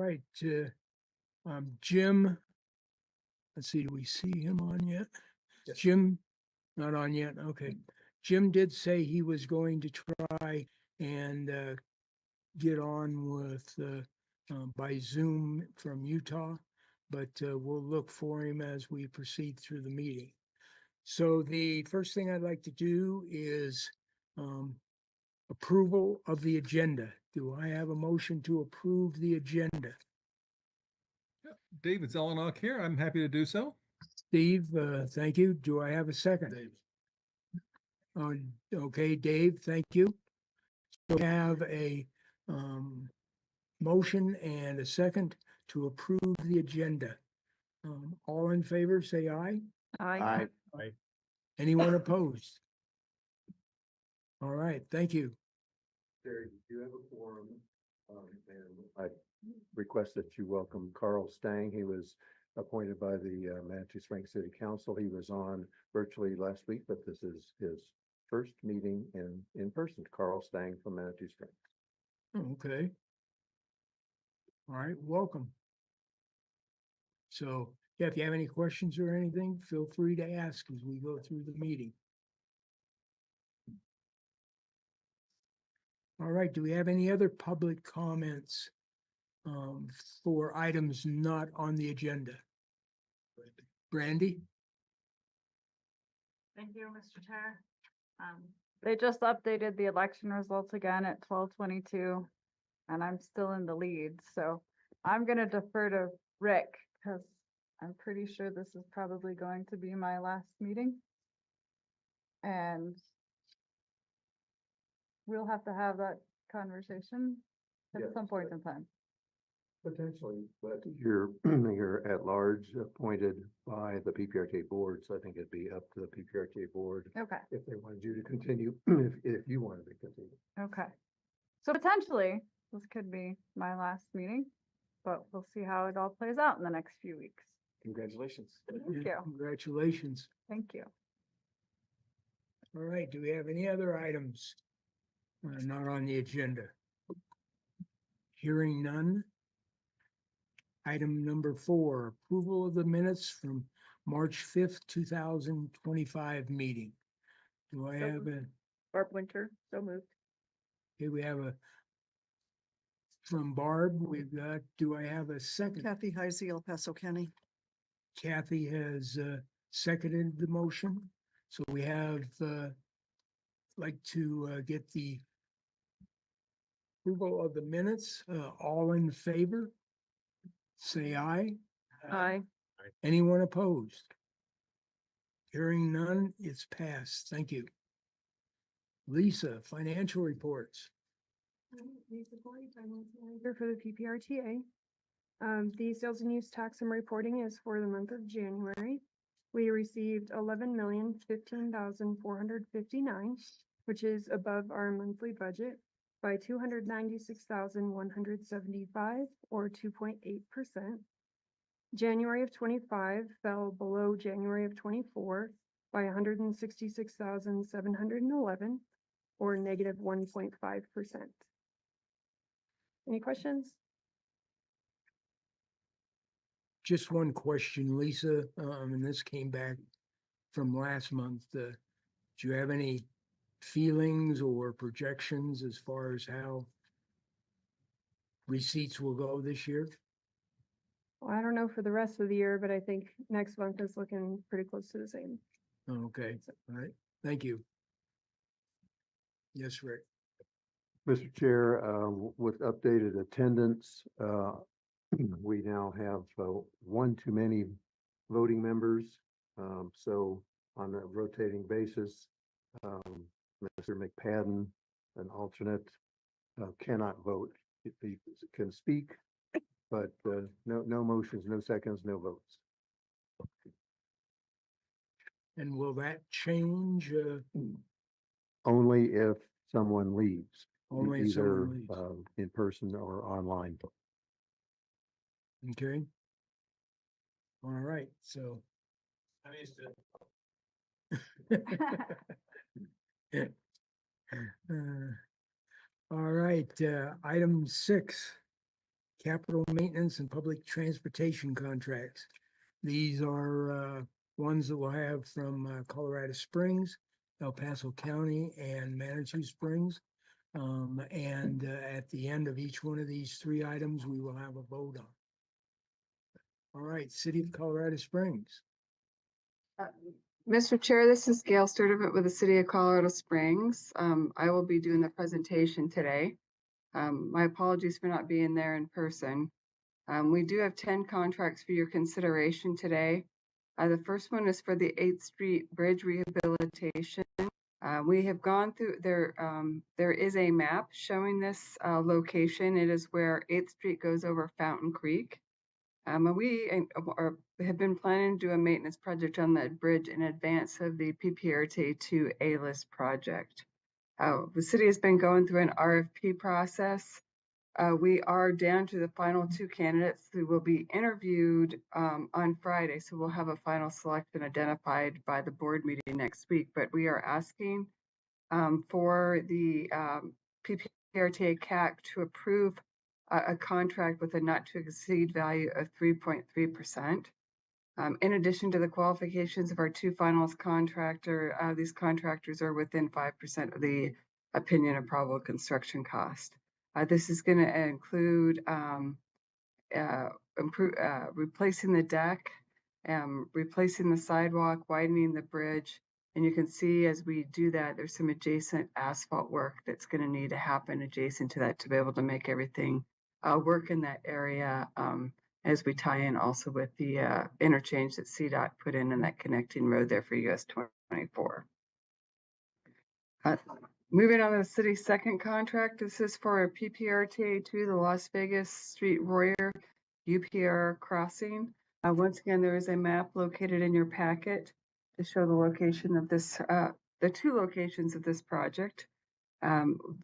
right, Jim. Let's see, do we see him on yet? Yes. Jim, not on yet, okay. Jim did say he was going to try and get on with by Zoom from Utah, but we'll look for him as we proceed through the meeting. So the first thing I'd like to do is approval of the agenda. Do I have a motion to approve the agenda? David Zelenak here. I'm happy to do so. Steve, thank you. Do I have a second? Okay, Dave, thank you. So we have a motion and a second to approve the agenda. All in favor, say aye. Aye. Anyone opposed? All right, thank you. Terry, you do have a forum, and I request that you welcome Carl Stang. He was appointed by the Manitou Springs City Council. He was on virtually last week, but this is his first meeting in person. Carl Stang from Manitou Springs. Okay. All right, welcome. So, yeah, if you have any questions or anything, feel free to ask as we go through the meeting. All right, do we have any other public comments for items not on the agenda? Brandy? Thank you, Mr. Chair. They just updated the election results again at 12:22, and I'm still in the lead, so I'm gonna defer to Rick, because I'm pretty sure this is probably going to be my last meeting. And we'll have to have that conversation at Yes, some point in time. Potentially, but you're at large appointed by the PPRTA board, so I think it'd be up to the PPRTA board Okay, if they wanted you to continue, if you wanted to continue. okay. So potentially, this could be my last meeting, but we'll see how it all plays out in the next few weeks. Congratulations. Thank you. Congratulations. Thank you. All right, do we have any other items not on the agenda? Hearing none. Item number 4, approval of the minutes from March 5th, 2025 meeting. Do I have a, Barb Winter, so moved. okay, we have a, from Barb, we've got, do I have a second? Kathy Heisey, El Paso County. Kathy has seconded the motion. So we have, like to get the approval of the minutes. All in favor? Say aye. Aye. Anyone opposed? Hearing none, it's passed. Thank you. Lisa, financial reports. Lisa Corey, Finance Manager for the PPRTA. The sales and use tax I'm reporting is for the month of January. We received 11,015,459, which is above our monthly budget by 296,175 or 2.8%. January of 25 fell below January of 24 by 166,711 or negative 1.5%. Any questions? Just one question, Lisa, and this came back from last month. Do you have any feelings or projections as far as how receipts will go this year? Well, I don't know for the rest of the year, but I think next month is looking pretty close to the same. Okay, all right, thank you. Yes, Rick. Mr. Chair, with updated attendance, we now have one too many voting members. So on a rotating basis, Mr. McPadden, an alternate, cannot vote. He can speak, but no motions, no seconds, no votes. And will that change? Only if someone leaves. Only if Either someone leaves. in person or online. Okay. All right, so. I'm used to it. All right, item 6, capital maintenance and public transportation contracts. These are ones that we'll have from Colorado Springs, El Paso County, and Manitou Springs. And at the end of each one of these three items, we will have a vote on. All right, City of Colorado Springs. Mr. Chair, this is Gail Sturdivant with the City of Colorado Springs. I will be doing the presentation today. My apologies for not being there in person. We do have 10 contracts for your consideration today. The first one is for the 8th Street Bridge Rehabilitation. We have gone through there. There is a map showing this location. It is where 8th Street goes over Fountain Creek. Have been planning to do a maintenance project on that bridge in advance of the PPRTA 2 A-list project. The city has been going through an RFP process. We are down to the final 2 candidates who will be interviewed on Friday. So we'll have a final selection identified by the board meeting next week. But we are asking for the PPRTA CAC to approve a contract with a not to exceed value of 3.3%. In addition to the qualifications of our 2 finalist contractor, these contractors are within 5% of the opinion of probable construction cost. This is going to include replacing the deck, replacing the sidewalk, widening the bridge. And you can see as we do that, there's some adjacent asphalt work that's going to need to happen adjacent to that to be able to make everything work in that area as we tie in also with the interchange that CDOT put in that connecting road there for US 24. Moving on to the city's second contract, this is for a PPRTA 2, the Las Vegas Street Royer UPR crossing. Once again, there is a map located in your packet to show the location of this, the 2 locations of this project.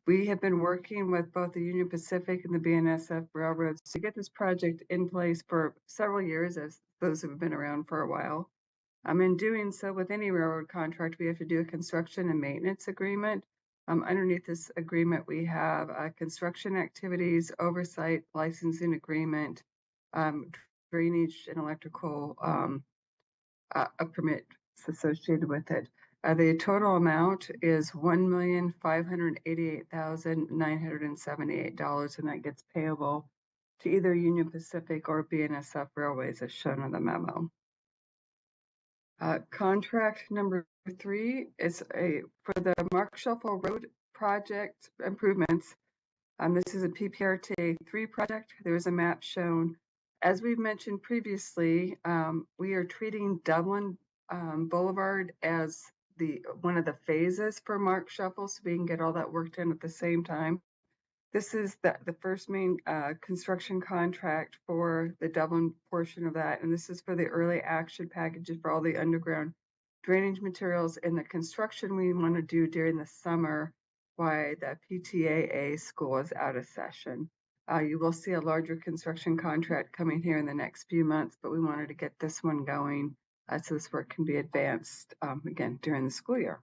We have been working with both the Union Pacific and the BNSF railroads to get this project in place for several years, as those have been around for a while. In doing so, with any railroad contract, we have to do a construction and maintenance agreement. Underneath this agreement, we have construction activities, oversight, licensing agreement, drainage and electrical a permit associated with it. The total amount is $1,588,978, and that gets payable to either Union Pacific or BNSF Railways as shown in the memo. Contract number 3 is for the Mark Shuffle Road project improvements. This is a PPRTA 3 project. There is a map shown. As we've mentioned previously, we are treating Dublin Boulevard as one of the phases for Mark Shuffle, so we can get all that work done at the same time. This is the first main construction contract for the Dublin portion of that, and this is for the early action packages for all the underground drainage materials and the construction we want to do during the summer while the PTAA school is out of session. You will see a larger construction contract coming here in the next few months, but we wanted to get this one going so this work can be advanced again during the school year.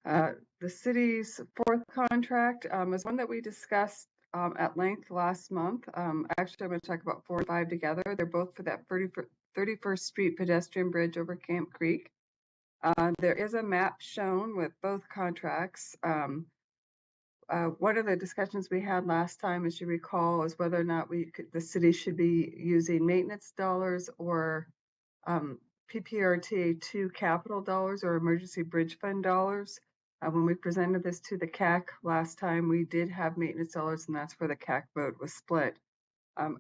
The city's 4th contract is one that we discussed at length last month. Actually, I'm going to talk about 4 and 5 together. They're both for that 31st Street pedestrian bridge over Camp Creek. There is a map shown with both contracts. One of the discussions we had last time, as you recall, is whether or not the city should be using maintenance dollars or PPRTA 2 capital dollars or emergency bridge fund dollars. When we presented this to the CAC last time, we did have maintenance dollars, and that's where the CAC vote was split.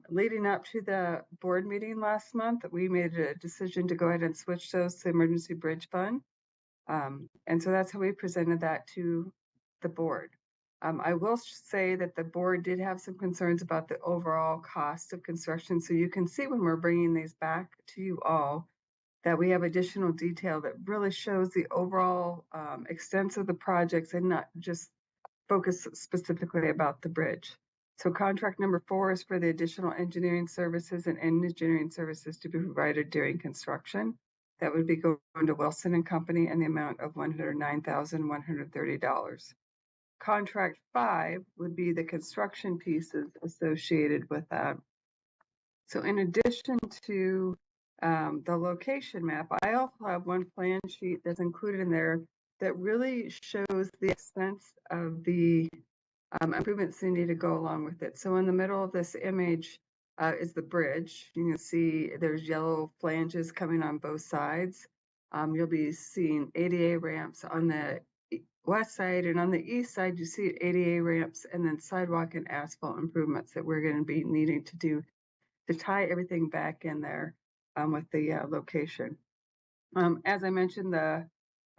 Leading up to the board meeting last month, we made a decision to go ahead and switch those to emergency bridge fund. And so that's how we presented that to the board. I will say that the board did have some concerns about the overall cost of construction. So you can see when we're bringing these back to you all, that we have additional detail that really shows the overall extent of the projects and not just focus specifically about the bridge. So contract number 4 is for the additional engineering services and engineering services to be provided during construction. That would be going to Wilson and Company in the amount of $109,130. contract 5 would be the construction pieces associated with that. So in addition to the location map, I also have one plan sheet that's included in there that really shows the extent of the improvements that need to go along with it. So in the middle of this image is the bridge. You can see there's yellow flanges coming on both sides. You'll be seeing ADA ramps on the west side, and on the east side, you see ADA ramps and then sidewalk and asphalt improvements that we're going to be needing to do to tie everything back in there with the location. As I mentioned, the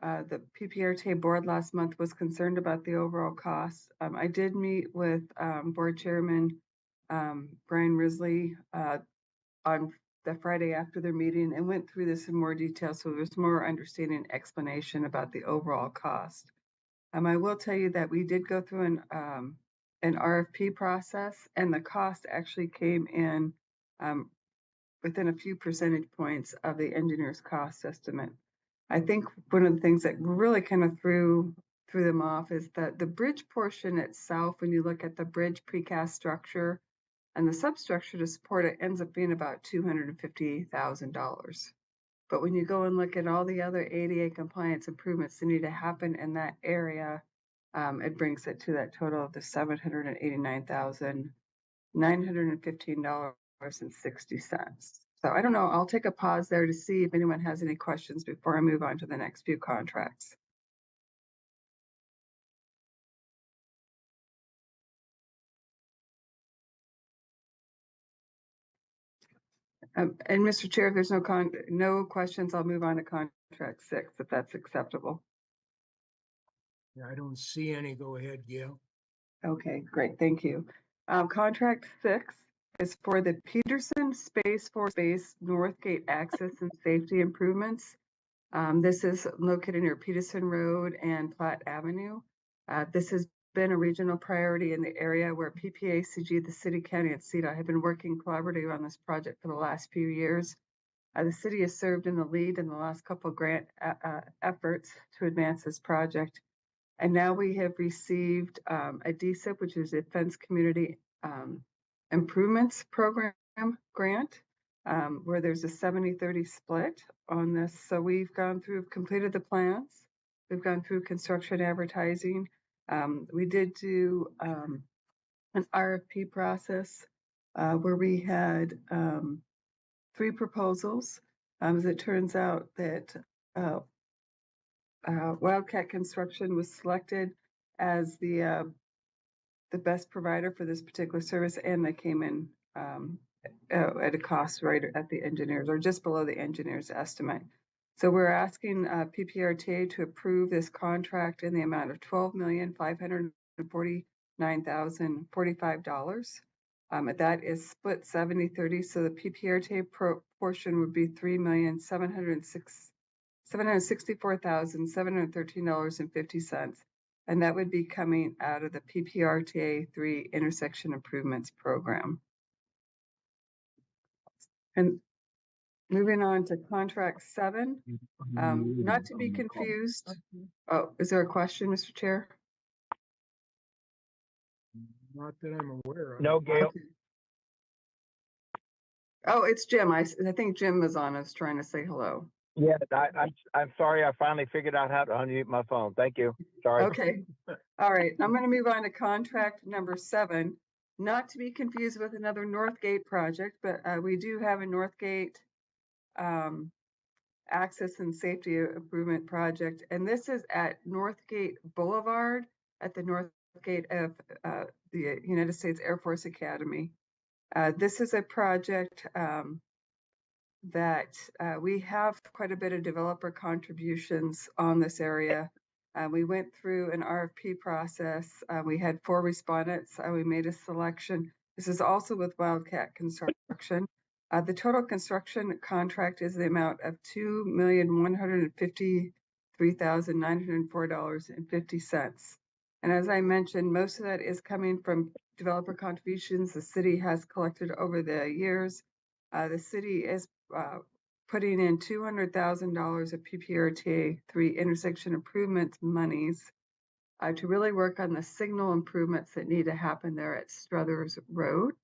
PPRTA board last month was concerned about the overall cost. I did meet with board chairman Brian Risley on the Friday after their meeting and went through this in more detail, so there's more understanding and explanation about the overall cost. I will tell you that we did go through an RFP process, and the cost actually came in within a few percentage points of the engineer's cost estimate. I think one of the things that really kind of threw them off is that the bridge portion itself, when you look at the bridge precast structure and the substructure to support it, ends up being about $250,000. But when you go and look at all the other ADA compliance improvements that need to happen in that area, it brings it to that total of the $789,915.60. So I don't know, I'll take a pause there to see if anyone has any questions before I move on to the next few contracts. And Mr. Chair, if there's no questions, I'll move on to contract 6, if that's acceptable. Yeah, I don't see any. Go ahead, Gail. Okay, great, thank you. Contract 6 is for the Peterson Space Force Base Northgate Access and Safety Improvements. This is located near Peterson Road and Platte Avenue. This has been a regional priority in the area where PPACG, the city, county, and CEDA have been working collaboratively on this project for the last few years. The city has served in the lead in the last couple of grant efforts to advance this project. And now we have received a DSIP, which is Defense Community Improvements Program grant, where there's a 70-30 split on this. So we've completed the plans. We've gone through construction advertising. We did do an RFP process where we had 3 proposals. As it turns out that Wildcat Construction was selected as the best provider for this particular service, and they came in at a cost right at the engineers, or just below the engineer's estimate. So we're asking PPRTA to approve this contract in the amount of $12,549,045. That is split 70-30. So the PPRTA portion would be $3,764,713.50. And that would be coming out of the PPRTA 3 Intersection Improvements Program. And moving on to contract 7, not to be confused. Oh, is there a question, Mr. Chair? Not that I'm aware of. No, Gail. Oh, it's Jim. I think Jim was on. I was trying to say hello. Yeah, I'm sorry. I finally figured out how to unmute my phone. Thank you. Sorry. Okay. All right. I'm going to move on to contract number 7, not to be confused with another Northgate project, but we do have a Northgate access and safety improvement project. And this is at Northgate Boulevard at the Northgate of the United States Air Force Academy. This is a project that we have quite a bit of developer contributions on this area. We went through an RFP process. We had 4 respondents. We made a selection. This is also with Wildcat Construction. The total construction contract is the amount of $2,153,904.50. And as I mentioned, most of that is coming from developer contributions the city has collected over the years. The city is putting in $200,000 of PPRTA 3 intersection improvements monies to really work on the signal improvements that need to happen there at Struthers Road.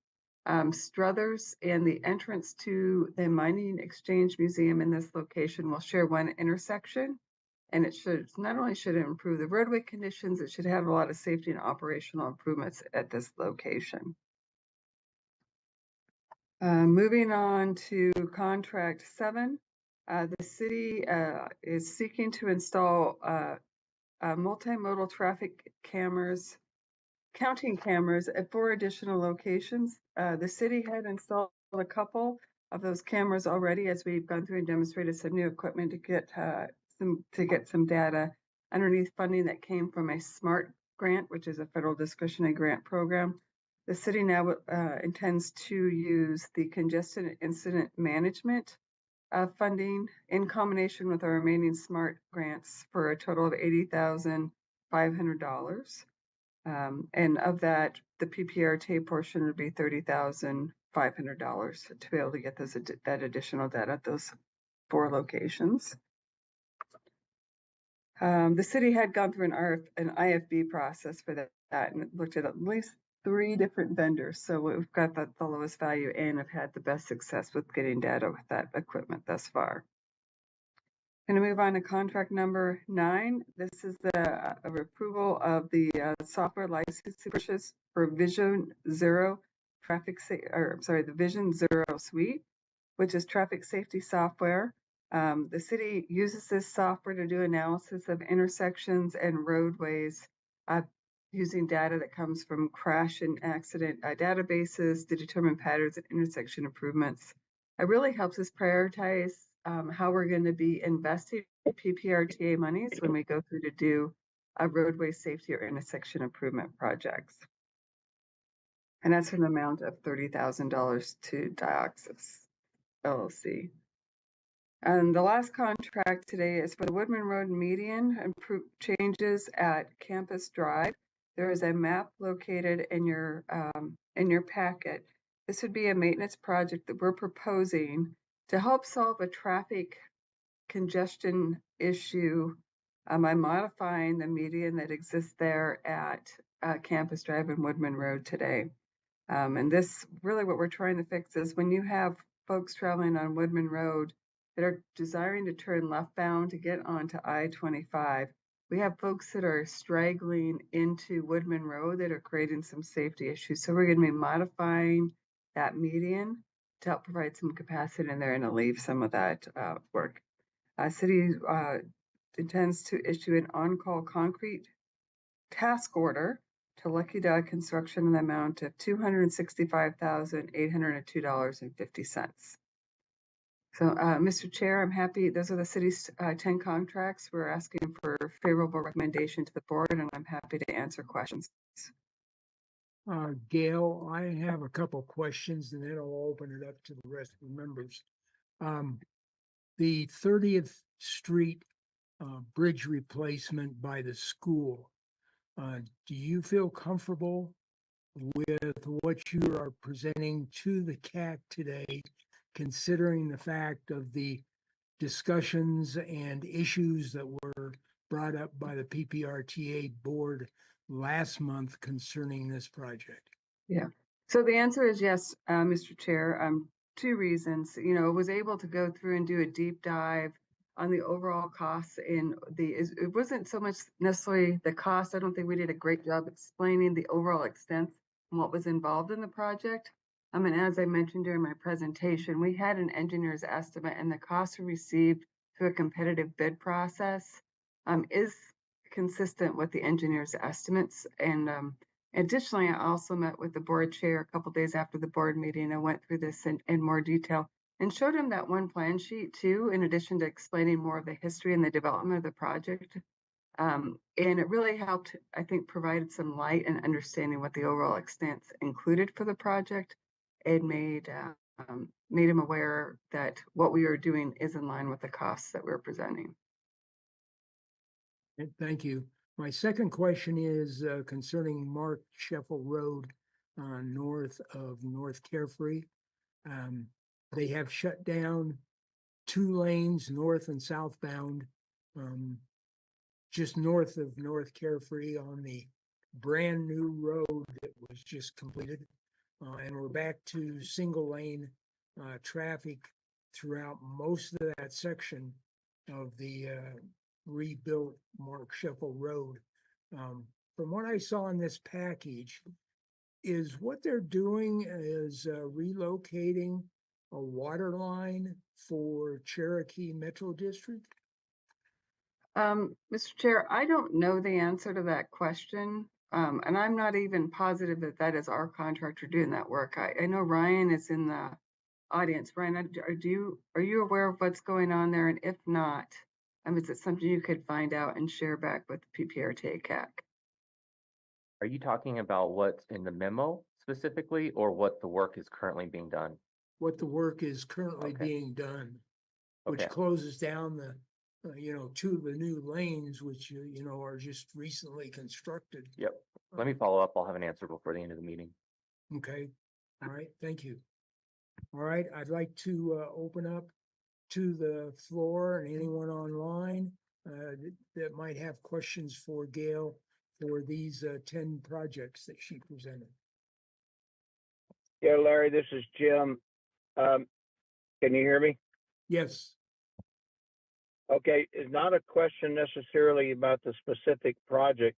Struthers and the entrance to the Mining Exchange Museum in this location will share one intersection. And it should, not only should it improve the roadway conditions, it should have a lot of safety and operational improvements at this location. Moving on to contract 7, the city is seeking to install multimodal traffic cameras, counting cameras at 4 additional locations. The city had installed a couple of those cameras already as we've gone through and demonstrated some new equipment to get some data underneath funding that came from a SMART grant, which is a federal discretionary grant program. The city now intends to use the congestion incident management funding in combination with our remaining SMART grants for a total of $80,500. And of that, the PPRTA portion would be $30,500 to be able to get that additional data at those 4 locations. The city had gone through an IFB process for that and looked at least 3 different vendors. So we've got the lowest value and have had the best success with getting data with that equipment thus far. Going to move on to contract number 9. This is the approval of the software license purchase for Vision Zero the Vision Zero Suite, which is traffic safety software. The city uses this software to do analysis of intersections and roadways using data that comes from crash and accident databases to determine patterns and intersection improvements. It really helps us prioritize how we're going to be investing PPRTA monies when we go through to do roadway safety or intersection improvement projects. And that's an amount of $30,000 to Dioxis LLC. And the last contract today is for the Woodman Road median changes at Campus Drive. There is a map located in your packet. This would be a maintenance project that we're proposing to help solve a traffic congestion issue by modifying the median that exists there at Campus Drive and Woodman Road today. And this really what we're trying to fix is when you have folks traveling on Woodman Road that are desiring to turn left-bound to get onto I-25, we have folks that are straggling into Woodman Road that are creating some safety issues. So we're going to be modifying that median to help provide some capacity in there and alleviate some of that work. City intends to issue an on-call concrete task order to Lucky Dog Construction in the amount of $265,802.50. So, Mr. Chair, I'm happy. Those are the city's 10 contracts. We're asking for favorable recommendation to the board, and I'm happy to answer questions. Gail, I have a couple questions and then I'll open it up to the rest of the members. The 30th Street bridge replacement by the school, do you feel comfortable with what you are presenting to the CAC today, considering the fact of the discussions and issues that were brought up by the PPRTA board last month concerning this project? Yeah. So the answer is yes, Mr. Chair. 2 reasons. You know, was able to go through and do a deep dive on the overall costs in it wasn't so much necessarily the cost. I don't think we did a great job explaining the overall extent and what was involved in the project. And as I mentioned during my presentation, we had an engineer's estimate and the costs we received through a competitive bid process is consistent with the engineer's estimates. And additionally, I also met with the board chair a couple days after the board meeting. I went through this in more detail and showed him that one plan sheet too, in addition to explaining more of the history and the development of the project. And it really helped, I think, provided some light and understanding what the overall extent included for the project. It made him aware that what we are doing is in line with the costs that we're presenting. Thank you. My second question is concerning Mark Sheffel Road north of North Carefree. They have shut down 2 lanes north and southbound just north of North Carefree on the brand new road that was just completed. And we're back to single lane traffic throughout most of that section of the rebuilt Mark Scheffel Road. From what I saw in this package, is what they're doing is relocating a water line for Cherokee Metro District? Mr. Chair, I don't know the answer to that question. And I'm not even positive that that is our contractor doing that work. I know Ryan is in the audience. Ryan, are you aware of what's going on there? And if not, is it something you could find out and share back with PPRTA CAC? Are you talking about what's in the memo specifically, or what the work is currently being done? What the work is currently Okay. being done, which Okay. closes down the, two of the new lanes, which, are just recently constructed. Yep. Let me follow up. I'll have an answer before the end of the meeting. Okay, all right, thank you. All right, I'd like to open up to the floor and anyone online that might have questions for Gail for these 10 projects that she presented. Yeah, Larry, this is Jim. Can you hear me? Yes, Okay, it's not a question necessarily about the specific project,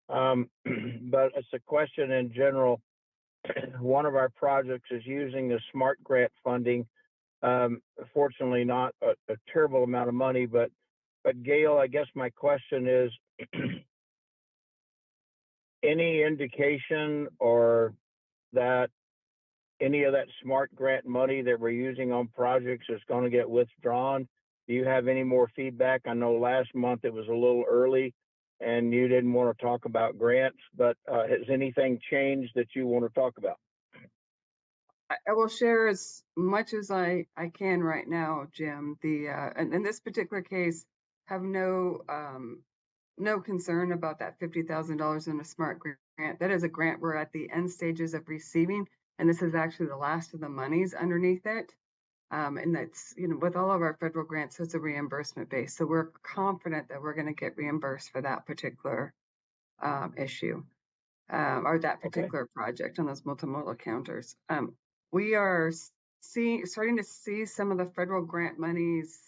but it's a question in general. One of our projects is using the SMART grant funding. Fortunately, not a terrible amount of money, but Gail, I guess my question is, any indication or that any of that SMART grant money that we're using on projects is going to get withdrawn? Do you have any more feedback? I know last month it was a little early and you didn't want to talk about grants, but has anything changed that you want to talk about? I will share as much as I can right now, Jim. And in this particular case, have no concern about that $50,000 in a SMART grant. That is a grant we're at the end stages of receiving, and this is actually the last of the monies underneath it. And that's, with all of our federal grants, it's a reimbursement base. So we're confident that we're going to get reimbursed for that particular issue. Or that particular project on those multimodal counters. We are starting to see some of the federal grant monies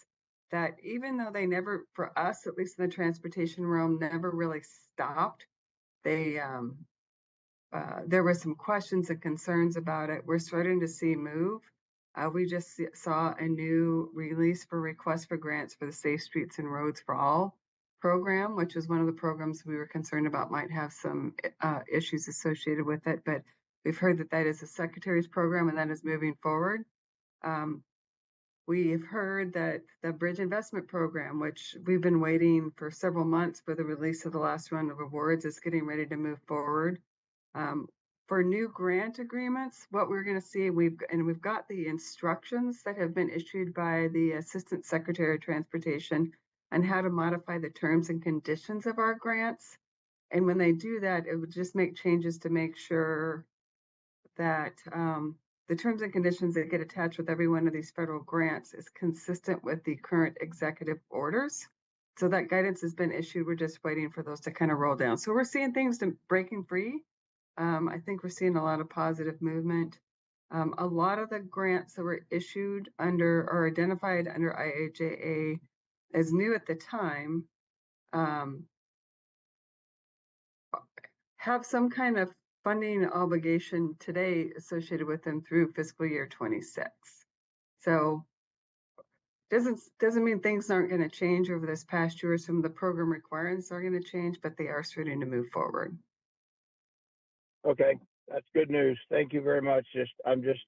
that, even though they never, for us, at least in the transportation realm, never really stopped. There were some questions and concerns about it. We're starting to see move. We just saw a new release for requests for grants for the Safe Streets and Roads for All program, which is one of the programs we were concerned about might have some issues associated with it. But we've heard that that is a secretary's program and that is moving forward. We've heard that the Bridge Investment Program, which we've been waiting for several months for the release of the last round of awards, is getting ready to move forward. For new grant agreements, what we're going to see, we've got the instructions that have been issued by the Assistant Secretary of Transportation on how to modify the terms and conditions of our grants. And when they do that, it would just make changes to make sure that the terms and conditions that get attached with every one of these federal grants is consistent with the current executive orders. So that guidance has been issued. We're just waiting for those to kind of roll down. So we're seeing things breaking free. I think we're seeing a lot of positive movement. A lot of the grants that were issued under or identified under IIJA as new at the time have some kind of funding obligation today associated with them through fiscal year 26. So doesn't mean things aren't going to change over this past year. Some of the program requirements are going to change, but they are starting to move forward. Okay, that's good news. Thank you very much. I'm just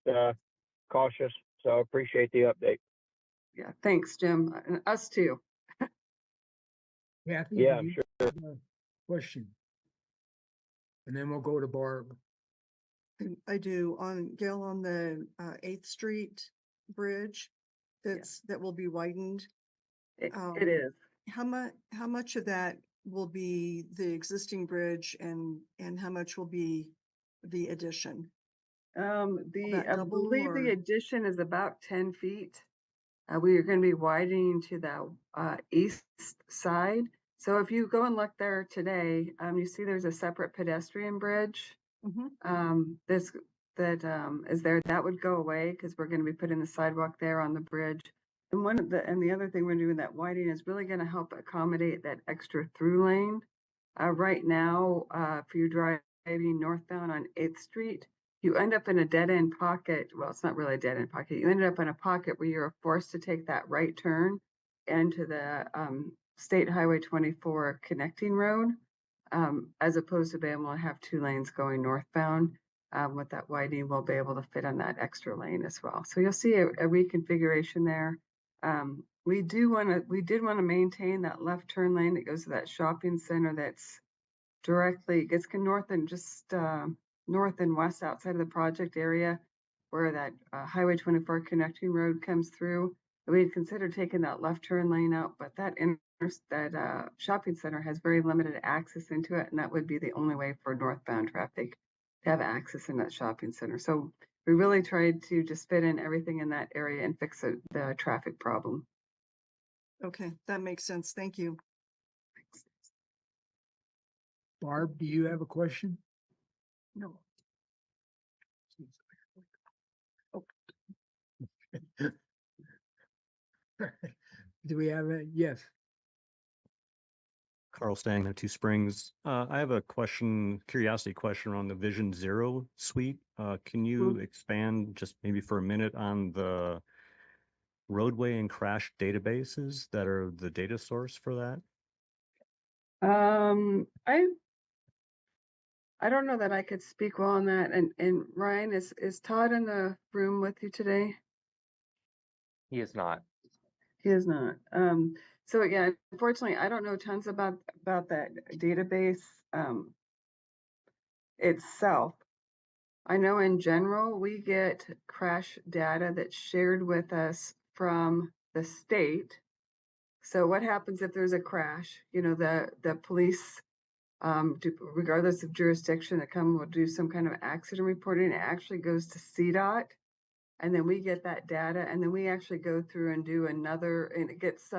cautious, so I appreciate the update. Yeah, thanks, Jim. And us too. Kathy? Yeah, do you sure. have a question? And then we'll go to Barb. I do Gail, on the 8th Street Bridge that will be widened. It is. How much of that will be the existing bridge and how much will be the addition? I double believe or- the addition is about 10 feet. We are going to be widening to the east side. So if you go and look there today, you see there's a separate pedestrian bridge. This, that, is there, that would go away because we're gonna be putting the sidewalk there on the bridge. And the other thing we're doing, that widening is really gonna help accommodate that extra through lane. Right now, if you're driving northbound on 8th Street, you end up in a dead end pocket. Well, it's not really a dead end pocket. You ended up in a pocket where you're forced to take that right turn into the State Highway 24 connecting road, as opposed to being able to have 2 lanes going northbound. With that widening, we'll be able to fit on that extra lane as well. So you'll see a reconfiguration there. We did want to maintain that left turn lane that goes to that shopping center that's directly gets north and just north and west outside of the project area where that Highway 24 connecting road comes through. We had considered taking that left turn lane out, but that shopping center has very limited access into it, and that would be the only way for northbound traffic to have access in that shopping center. So we really tried to just fit in everything in that area and fix the traffic problem. Okay, that makes sense. Thank you. Barb, do you have a question? No. Do we have a, yes, Carl Stang of Two Springs. I have a curiosity question on the Vision Zero suite. Can you expand just maybe for a minute on the roadway and crash databases that are the data source for that? I don't know that I could speak well on that. And Ryan, is Todd in the room with you today? He is not. He is not. So yeah, unfortunately, I don't know tons about that database itself. I know in general, we get crash data that's shared with us from the state. So what happens if there's a crash? You know, the police, regardless of jurisdiction, that will do some kind of accident reporting. It actually goes to CDOT. And then we get that data, and then we actually go through and do another, and it gets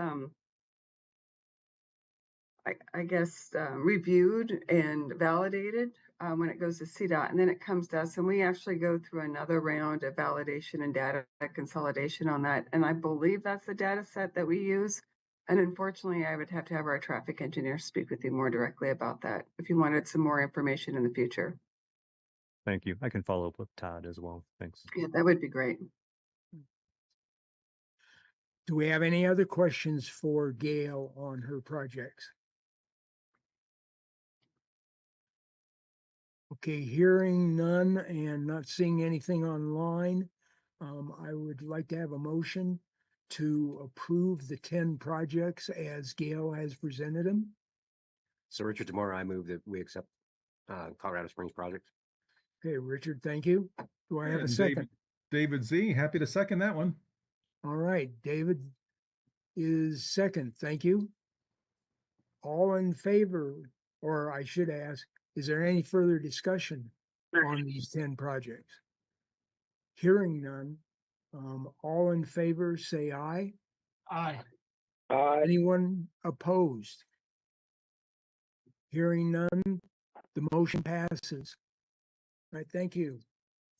I guess reviewed and validated when it goes to CDOT, and then it comes to us, and we actually go through another round of validation and data consolidation on that. And I believe that's the data set that we use. And unfortunately, I would have to have our traffic engineer speak with you more directly about that if you wanted some more information in the future. Thank you. I can follow up with Todd as well. Thanks. Yeah, that would be great. do we have any other questions for Gail on her projects? Okay, hearing none and not seeing anything online, I would like to have a motion to approve the 10 projects as Gail has presented them. So Richard Demore, I move that we accept Colorado Springs project. Okay, Richard, thank you. Do I have a And second? David Z, happy to second that one. All right, David is second. Thank you. All in favor, or I should ask, is there any further discussion on these 10 projects? Hearing none, all in favor, say aye. Aye. Anyone opposed? Hearing none, the motion passes. All right, thank you.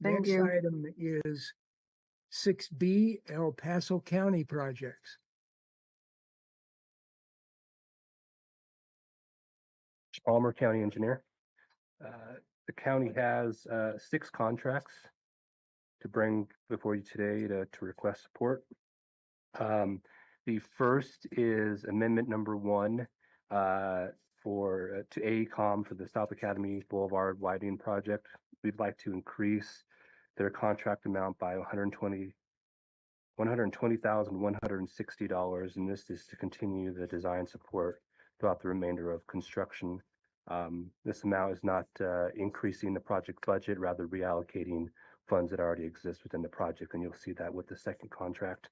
Thank Next you. item is 6B, El Paso County projects. Palmer County Engineer. The county has 6 contracts to bring before you today to request support. The first is amendment number 1 to AECOM for the South Academy Boulevard widening project. We'd like to increase their contract amount by $120,160, and this is to continue the design support throughout the remainder of construction. This amount is not increasing the project budget, rather reallocating funds that already exist within the project, and you'll see that with the second contract.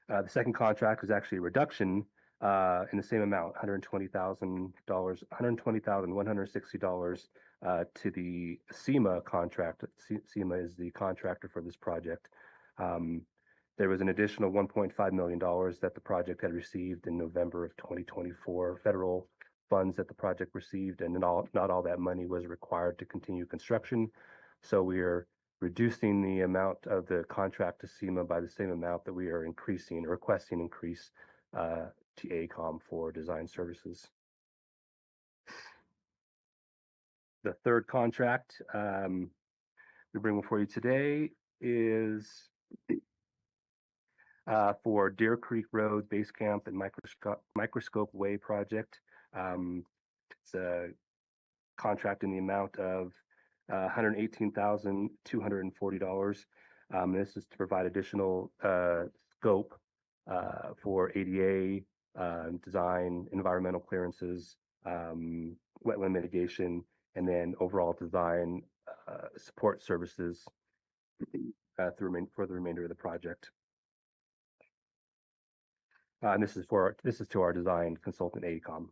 The second contract is actually a reduction in the same amount, $120,160 to the SEMA contract. SEMA is the contractor for this project. There was an additional $1.5 million that the project had received in November of 2024, federal funds that the project received, and not all that money was required to continue construction. So we are reducing the amount of the contract to SEMA by the same amount that we are requesting increase to AECOM for design services. The third contract we bring before you today is for Deer Creek Road Base Camp and Microscope Way project. It's a contract in the amount of $118,240. This is to provide additional scope for ADA design, environmental clearances, wetland mitigation, and then overall design support services for the remainder of the project. And this is to our design consultant AECOM.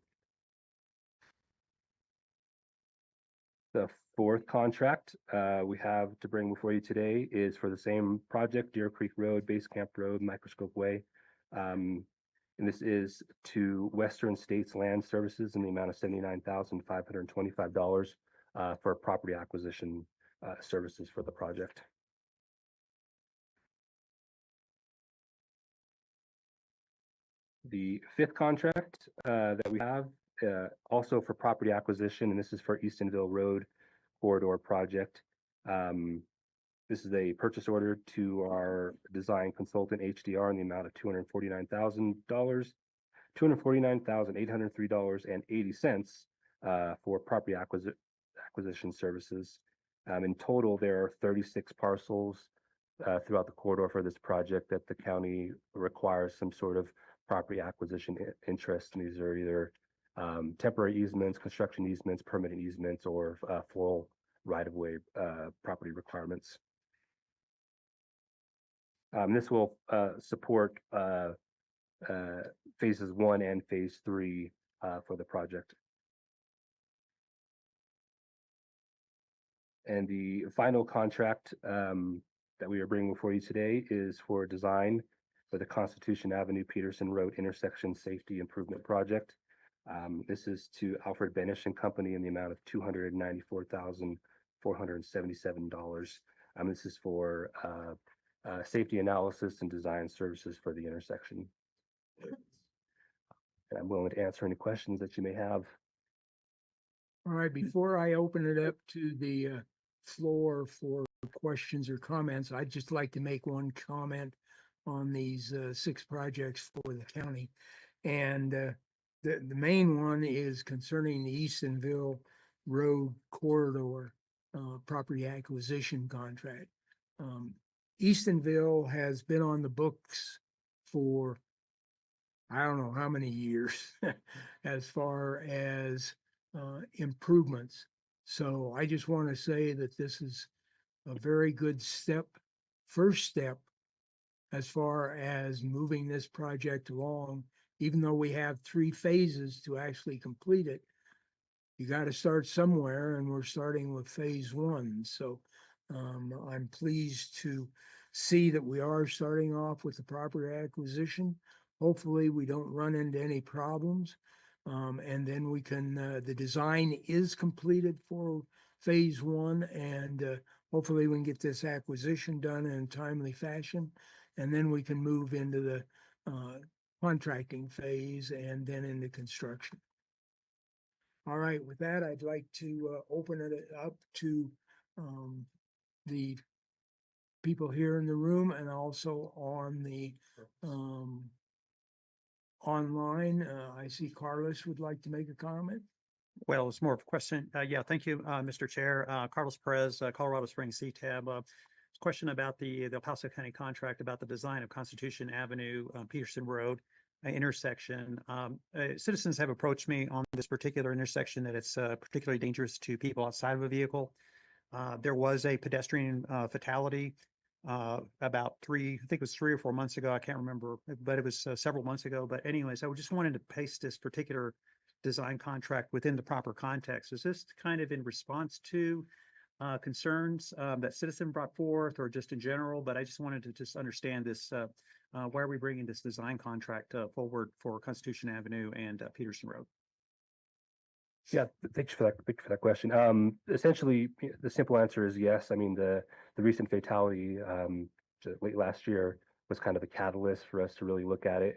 The fourth contract we have to bring before you today is for the same project, Deer Creek Road, Base Camp Road, Microscope Way. And this is to Western States Land Services in the amount of $79,525 for property acquisition services for the project. The fifth contract that we have also for property acquisition, and this is for Eastonville Road Corridor project. This is a purchase order to our design consultant HDR in the amount of $249,803.80 for property acquisition services. In total, there are 36 parcels throughout the corridor for this project that the county requires some sort of property acquisition interest. And these are either temporary easements, construction easements, permanent easements, or full right-of-way property requirements. This will support phases 1 and phase 3 for the project. And the final contract that we are bringing before you today is for design for the Constitution Avenue Peterson Road intersection safety improvement project. This is to Alfred Benish and Company in the amount of $294,477. This is for safety analysis and design services for the intersection. And I'm willing to answer any questions that you may have. All right, before I open it up to the floor for questions or comments, I'd just like to make one comment on these 6 projects for the county. And the main one is concerning the Eastonville Road Corridor property acquisition contract. Eastonville has been on the books for I don't know how many years as far as improvements. So I just want to say that this is a very good first step as far as moving this project along. Even though we have 3 phases to actually complete it, you got to start somewhere, and we're starting with phase 1. So I'm pleased to see that we are starting off with the property acquisition. Hopefully we don't run into any problems. And then we can, the design is completed for phase 1, and hopefully we can get this acquisition done in a timely fashion. And then we can move into the contracting phase and then into construction. All right, with that, I'd like to open it up to the people here in the room and also on the online. I see Carlos would like to make a comment. Well, it's more of a question. Yeah, thank you, Mr. Chair. Carlos Perez, Colorado Springs CTAB. Question about the El Paso County contract about the design of Constitution Avenue, Peterson Road intersection. Citizens have approached me on this particular intersection that it's particularly dangerous to people outside of a vehicle. There was a pedestrian fatality about I think it was 3 or 4 months ago. I can't remember, but it was several months ago. But anyways, I just wanted to paste this particular design contract within the proper context. Is this kind of in response to concerns that citizen brought forth or just in general, but I just wanted to just understand this. Why are we bringing this design contract forward for Constitution Avenue and Peterson Road? Yeah, thanks for that question. Essentially, the simple answer is yes. I mean, the recent fatality late last year was kind of the catalyst for us to really look at it.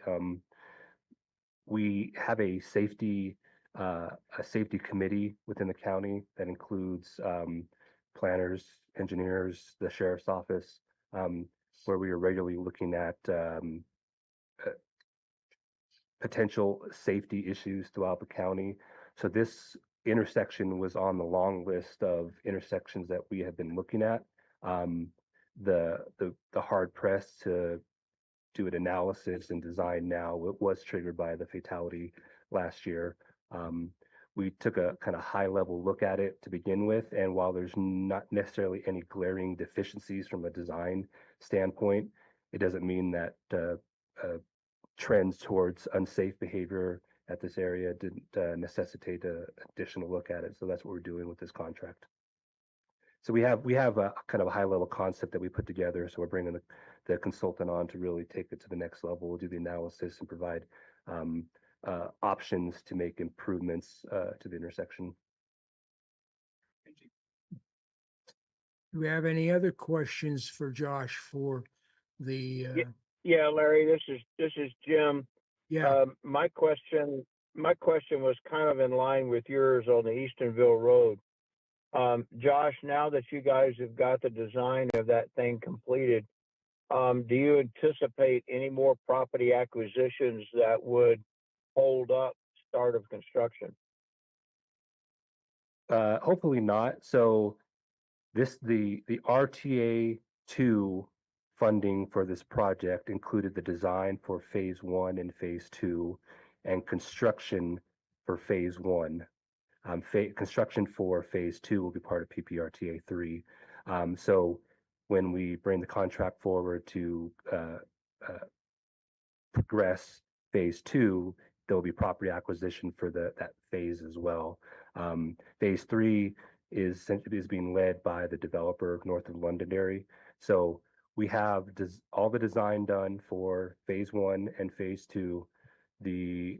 We have a safety committee within the county that includes planners, engineers, the sheriff's office, where we are regularly looking at potential safety issues throughout the county. So this intersection was on the long list of intersections that we have been looking at. The hard press to do an analysis and design now, it was triggered by the fatality last year. We took a kind of high level look at it to begin with, and while there's not necessarily any glaring deficiencies from a design standpoint, it doesn't mean that trends towards unsafe behavior at this area didn't necessitate an additional look at it. So that's what we're doing with this contract. So we have a kind of a high level concept that we put together. So we're bringing the consultant on to really take it to the next level. We'll do the analysis and provide options to make improvements to the intersection. Do we have any other questions for Josh for the, Yeah, Larry, this is Jim. yeah, My question was kind of in line with yours on the Eastonville Road. Josh, now that you guys have got the design of that thing completed, do you anticipate any more property acquisitions that would hold up start of construction? Hopefully not. So the RTA 2 funding for this project included the design for phase 1 and phase 2 and construction for phase 1. Construction for phase 2 will be part of PPRTA 3. So when we bring the contract forward to progress phase 2, there will be property acquisition for that phase as well. Phase 3 is being led by the developer north of Londonderry. So we have all the design done for phase 1 and phase 2. The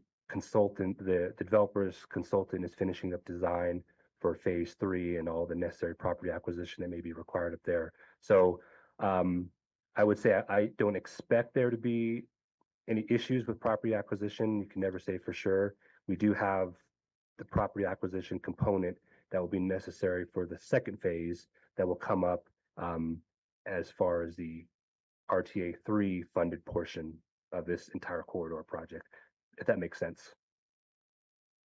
developer's consultant is finishing up design for phase 3 and all the necessary property acquisition that may be required up there. So I would say I don't expect there to be any issues with property acquisition. You can never say for sure. We do have the property acquisition component that will be necessary for the second phase that will come up as far as the RTA 3 funded portion of this entire corridor project, if that makes sense.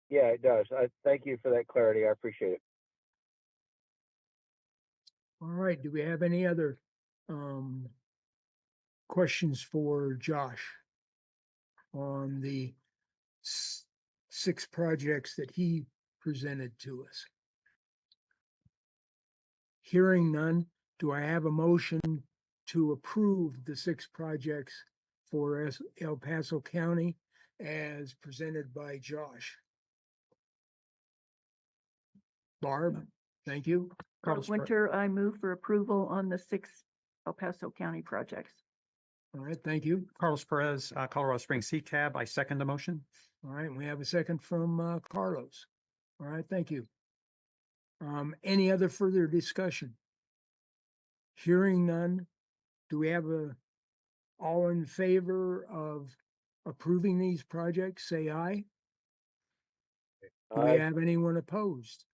Yeah, it does. Thank you for that clarity. I appreciate it. all right. Do we have any other questions for Josh on the 6 projects that he presented to us? Hearing none, do I have a motion to approve the 6 projects for El Paso County as presented by Josh? Barb, thank you. Carlos Winter, I move for approval on the 6 El Paso County projects. All right, thank you. Carlos Perez, Colorado Springs CTAB. I second the motion. All right, we have a second from Carlos. All right, thank you. Any other further discussion? Hearing none, do we have all in favor of approving these projects, say aye? Do we Aye. have anyone opposed?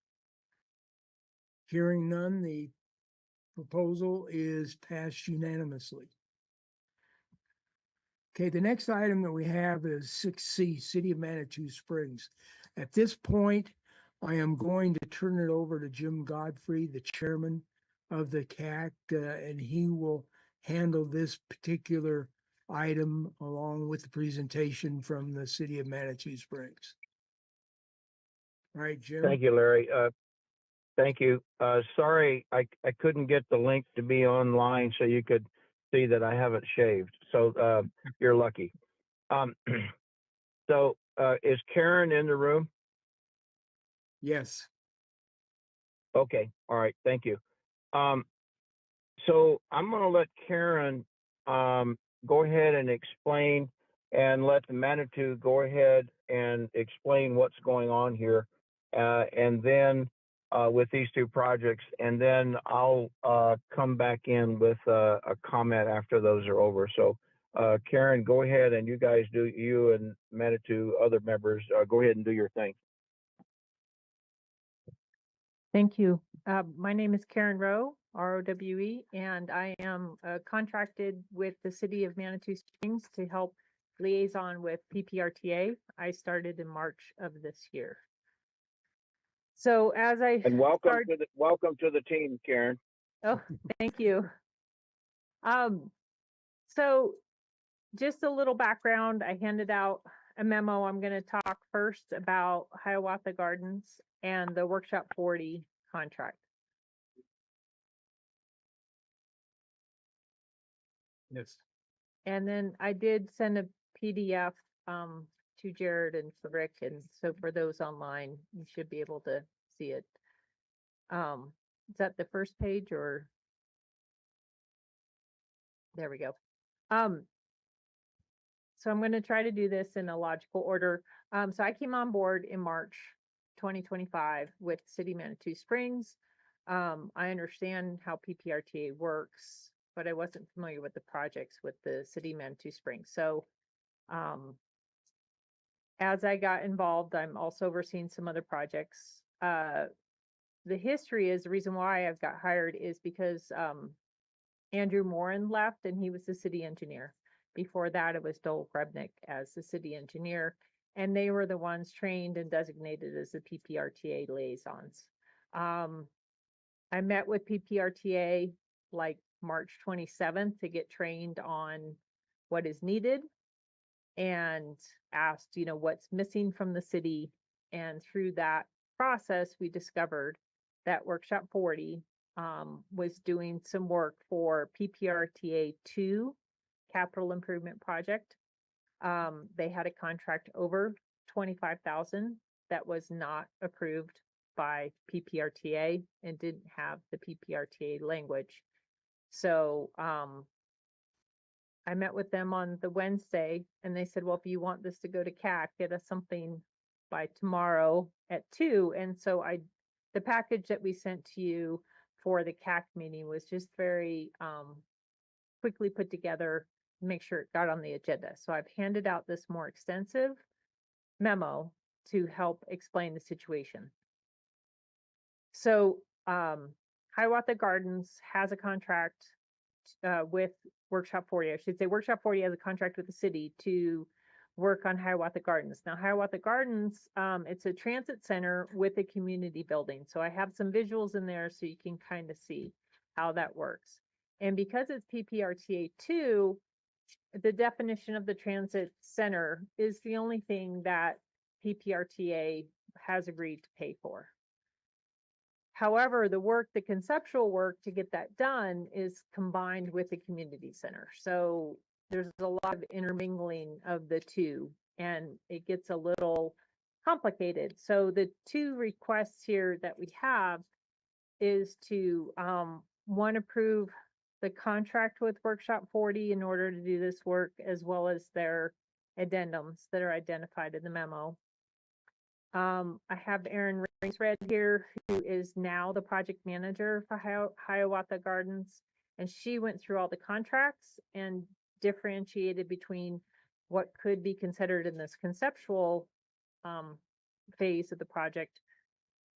Hearing none, the proposal is passed unanimously. Okay, the next item that we have is 6C, City of Manitou Springs. At this point, I am going to turn it over to Jim Godfrey, the chairman of the CAC, and he will handle this particular item along with the presentation from the City of Manitou Springs. All right, Jim. Thank you, Larry. Thank you. Sorry, I couldn't get the link to be online so you could see that I haven't shaved. So you're lucky. So is Karen in the room? Yes. Okay. All right. Thank you. So I'm going to let Karen go ahead and explain, and let the Manitou go ahead and explain what's going on here, and then with these two projects, and then I'll come back in with a comment after those are over. So Karen, go ahead, and you and Manitou, other members, go ahead and do your thing. Thank you. My name is Karen Rowe, ROWE, and I am contracted with the city of Manitou Springs to help liaison with PPRTA. I started in March of this year. So as I And welcome to the team, Karen. Oh, thank you. So just a little background. I handed out a memo. I'm going to talk first about Hiawatha Gardens and the Workshop 40 contract. Yes. And then I did send a PDF to Jared and to Rick, and so for those online, you should be able to see it. Is that the first page or? There we go. So I'm going to try to do this in a logical order. So I came on board in March 2025 with City Manitou Springs. I understand how PPRTA works, but I wasn't familiar with the projects with the City Manitou Springs. So as I got involved, I'm also overseeing some other projects. The history is the reason why I've got hired is because Andrew Morin left and he was the city engineer. Before that, it was Dole Grebnick as the city engineer, and they were the ones trained and designated as the PPRTA liaisons. I met with PPRTA like March 27th to get trained on what is needed and asked, what's missing from the city. And through that process, we discovered that Workshop 40 was doing some work for PPRTA 2 capital improvement project. They had a contract over 25,000 that was not approved by PPRTA and didn't have the PPRTA language. So I met with them on the Wednesday and they said, well, if you want this to go to CAC, get us something by tomorrow at 2. And so the package that we sent to you for the CAC meeting was just very quickly put together, make sure it got on the agenda. So I've handed out this more extensive memo to help explain the situation. So Hiawatha Gardens has a contract with Workshop 40. I should say Workshop 40 has a contract with the city to work on Hiawatha Gardens. Now, Hiawatha Gardens, it's a transit center with a community building. So I have some visuals in there so you can kind of see how that works. And because it's PPRTA 2, the definition of the transit center is the only thing that PPRTA has agreed to pay for. However, the conceptual work to get that done is combined with the community center. So there's a lot of intermingling of the two, and it gets a little complicated. So the two requests here that we have is to, one, approve the contract with Workshop 40 in order to do this work, as well as their addendums that are identified in the memo. I have Erin Ringsred here, who is now the project manager for Hiawatha Gardens, and she went through all the contracts and differentiated between what could be considered in this conceptual phase of the project,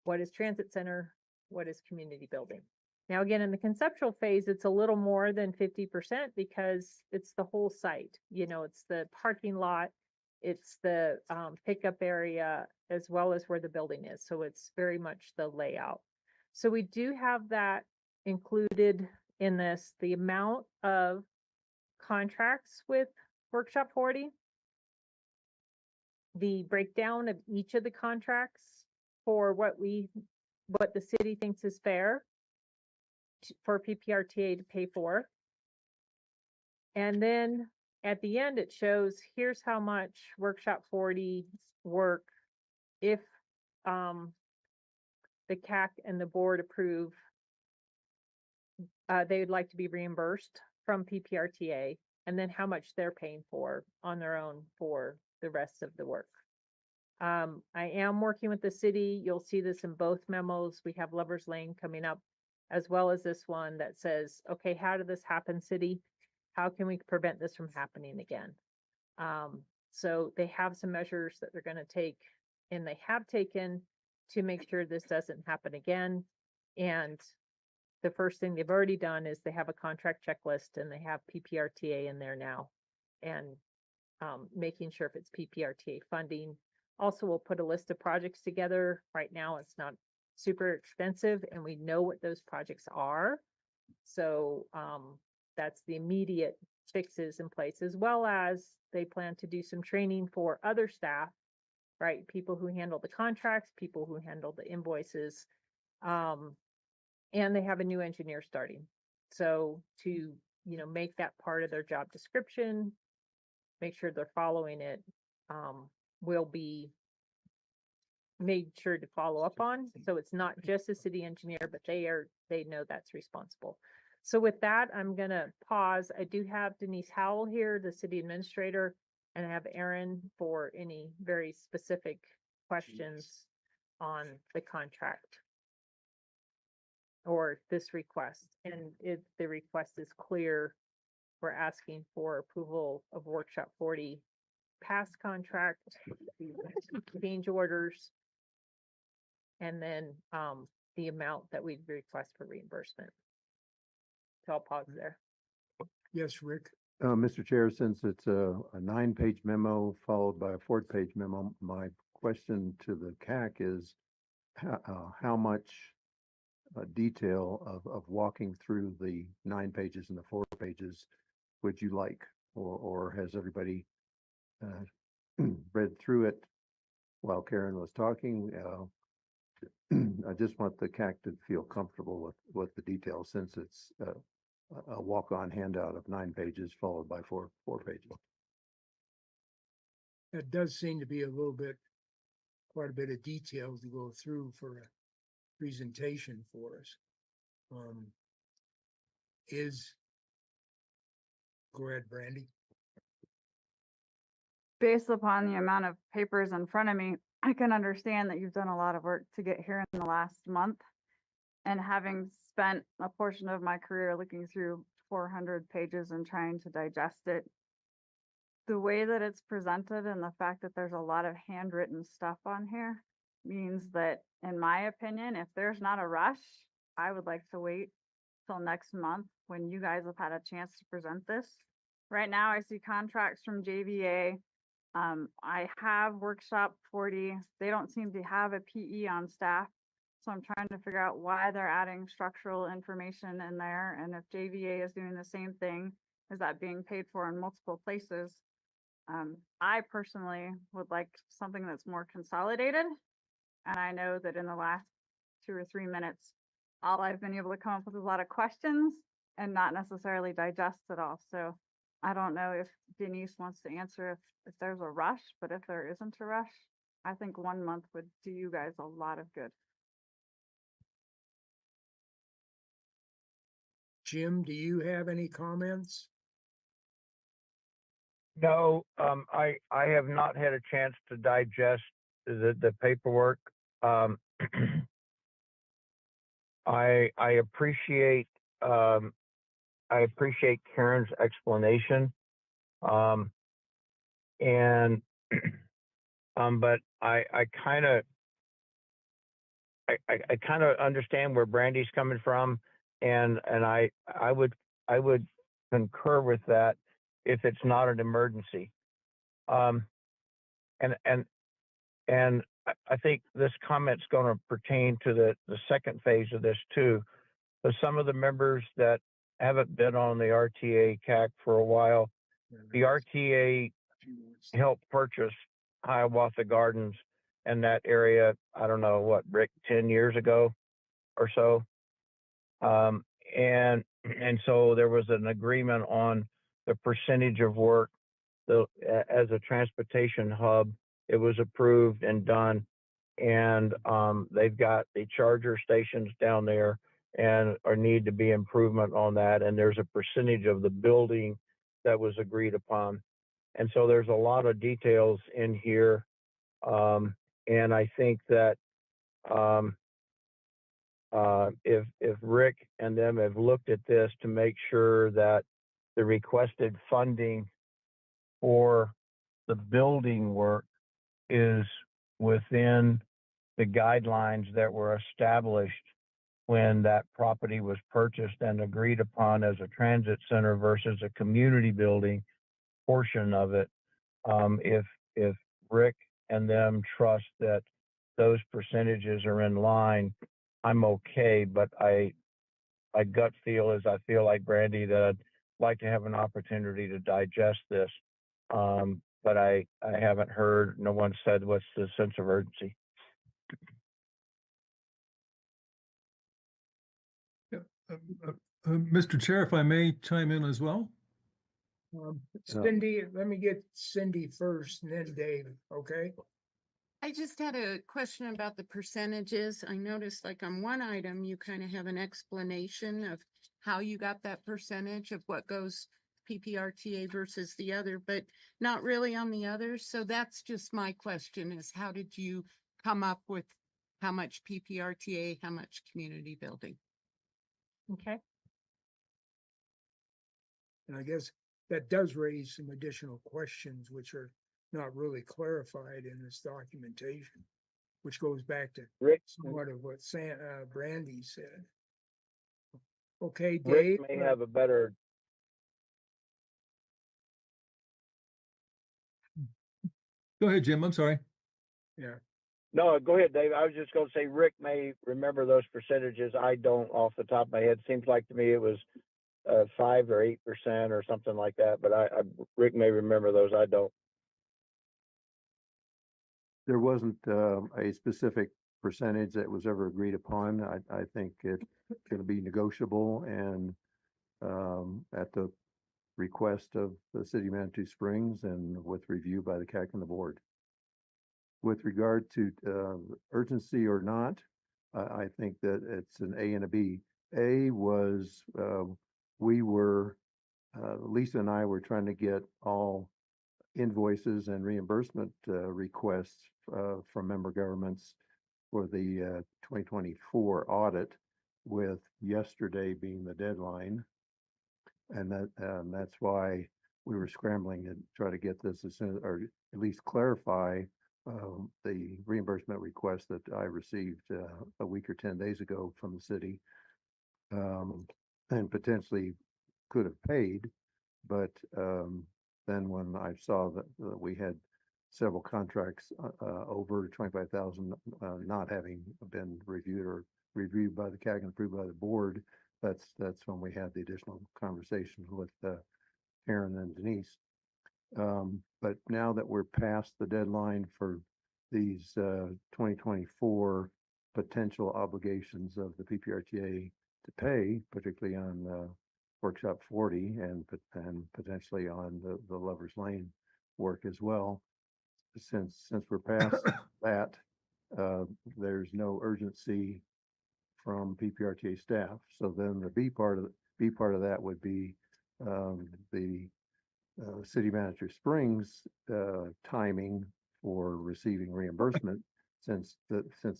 what is transit center, what is community building. Now, again, in the conceptual phase, it's a little more than 50% because it's the whole site. It's the parking lot, it's the pickup area, as well as where the building is. So it's very much the layout. So we do have that included in this, the amount of contracts with Workshop 40, the breakdown of each of the contracts for what the city thinks is fair for PPRTA to pay for. And then at the end, it shows here's how much Workshop 40 work if the CAC and the board approve they would like to be reimbursed from PPRTA, and then how much they're paying for on their own for the rest of the work. I am working with the city. You'll see this in both memos. We have Lovers Lane coming up, as well as this one that says, okay, how did this happen, city? How can we prevent this from happening again? So they have some measures that they're going to take, and they have taken to make sure this doesn't happen again. And the first thing they've already done is they have a contract checklist, and they have PPRTA in there now, and making sure if it's PPRTA funding. Also, we'll put a list of projects together. Right now, it's not super expensive, and we know what those projects are. So that's the immediate fixes in place, as well as they plan to do some training for other staff, right? People who handle the contracts, people who handle the invoices. And they have a new engineer starting. So to, make that part of their job description, make sure they're following it, will be made sure to follow up on. So it's not just a city engineer, but they know that's responsible. So with that, I'm gonna pause. I do have Denise Howell here, the city administrator, and I have Aaron for any very specific questions on the contract or this request. And if the request is clear, we're asking for approval of workshop 40 past contract, change orders, and then the amount that we'd request for reimbursement. So I'll pause there. Yes, Rick. Mr. Chair, since it's a 9-page memo followed by a 4-page memo, my question to the CAC is how much detail of walking through the 9 pages and the 4 pages would you like, or has everybody read through it while Karen was talking? I just want the CAC to feel comfortable with the details, since it's a walk-on handout of 9 pages followed by 4 pages. That does seem to be quite a bit of detail to go through for a presentation for us. Go ahead, Brandy. Based upon the amount of papers in front of me, I can understand that you've done a lot of work to get here in the last month. And having spent a portion of my career looking through 400 pages and trying to digest it, the way that it's presented and the fact that there's a lot of handwritten stuff on here means that, in my opinion, if there's not a rush, I would like to wait till next month when you guys have had a chance to present this. Right now, I see contracts from JVA. I have workshop 40. They don't seem to have a PE on staff. So I'm trying to figure out why they're adding structural information in there. And if JVA is doing the same thing, is that being paid for in multiple places? I personally would like something that's more consolidated. And I know that in the last 2 or 3 minutes, all I've been able to come up with is a lot of questions and not necessarily digest it all. So I don't know if Denise wants to answer if there's a rush, but if there isn't a rush, I think 1 month would do you guys a lot of good. Jim, do you have any comments? No, I have not had a chance to digest the paperwork. I appreciate Karen's explanation, and but I kind of understand where Brandy's coming from, and I would concur with that if it's not an emergency. And I think this comment's going to pertain to the second phase of this too. But some of the members that haven't been on the RTA CAC for a while, the RTA helped purchase Hiawatha Gardens and that area, I don't know what, Rick, 10 years ago or so. And so there was an agreement on the percentage of work as a transportation hub. It was approved and done. And they've got the charger stations down there. and or need to be improvement on that. And there's a percentage of the building that was agreed upon. And so there's a lot of details in here. And I think that if Rick and them have looked at this to make sure that the requested funding for the building work is within the guidelines that were established when that property was purchased and agreed upon as a transit center versus a community building portion of it. If Rick and them trust that those percentages are in line, I'm okay, but my gut feel is I feel like Brandy that I'd like to have an opportunity to digest this. But I haven't heard, no one said what's the sense of urgency. Mr. Chair, if I may chime in as well. Cindy, let me get Cindy first and then Dave, okay? I just had a question about the percentages. I noticed like on one item, you kind of have an explanation of how you got that percentage of what goes PPRTA versus the other, but not really on the others. So that's just my question is how did you come up with how much PPRTA, how much community building? Okay. And I guess that does raise some additional questions which are not really clarified in this documentation, which goes back to Rick, somewhat of what Brandy said. Okay, Rick Dave. may have a better. Go ahead, Jim. I'm sorry. Yeah. No, go ahead, Dave. I was just going to say Rick may remember those percentages. I don't off the top of my head. Seems like to me it was 5 or 8% or something like that. But Rick may remember those. I don't. There wasn't a specific percentage that was ever agreed upon. I think it's going to be negotiable and at the request of the city of Manitou Springs and with review by the CAC and the board. With regard to urgency or not, I think that it's an A and a B. A was Lisa and I were trying to get all invoices and reimbursement requests from member governments for the 2024 audit, with yesterday being the deadline. And that's why we were scrambling to try to get this as soon, or at least clarify the reimbursement request that I received a week or 10 days ago from the city, and potentially could have paid, but then when I saw that we had several contracts over 25,000 not having been reviewed by the CAG and approved by the board, that's when we had the additional conversation with Karen and Denise. But now that we're past the deadline for these 2024 potential obligations of the PPRTA to pay, particularly on Workshop 40 and potentially on the Lover's Lane work as well, since we're past that, there's no urgency from PPRTA staff. So then the B part of that would be the City Manager Springs timing for receiving reimbursement, since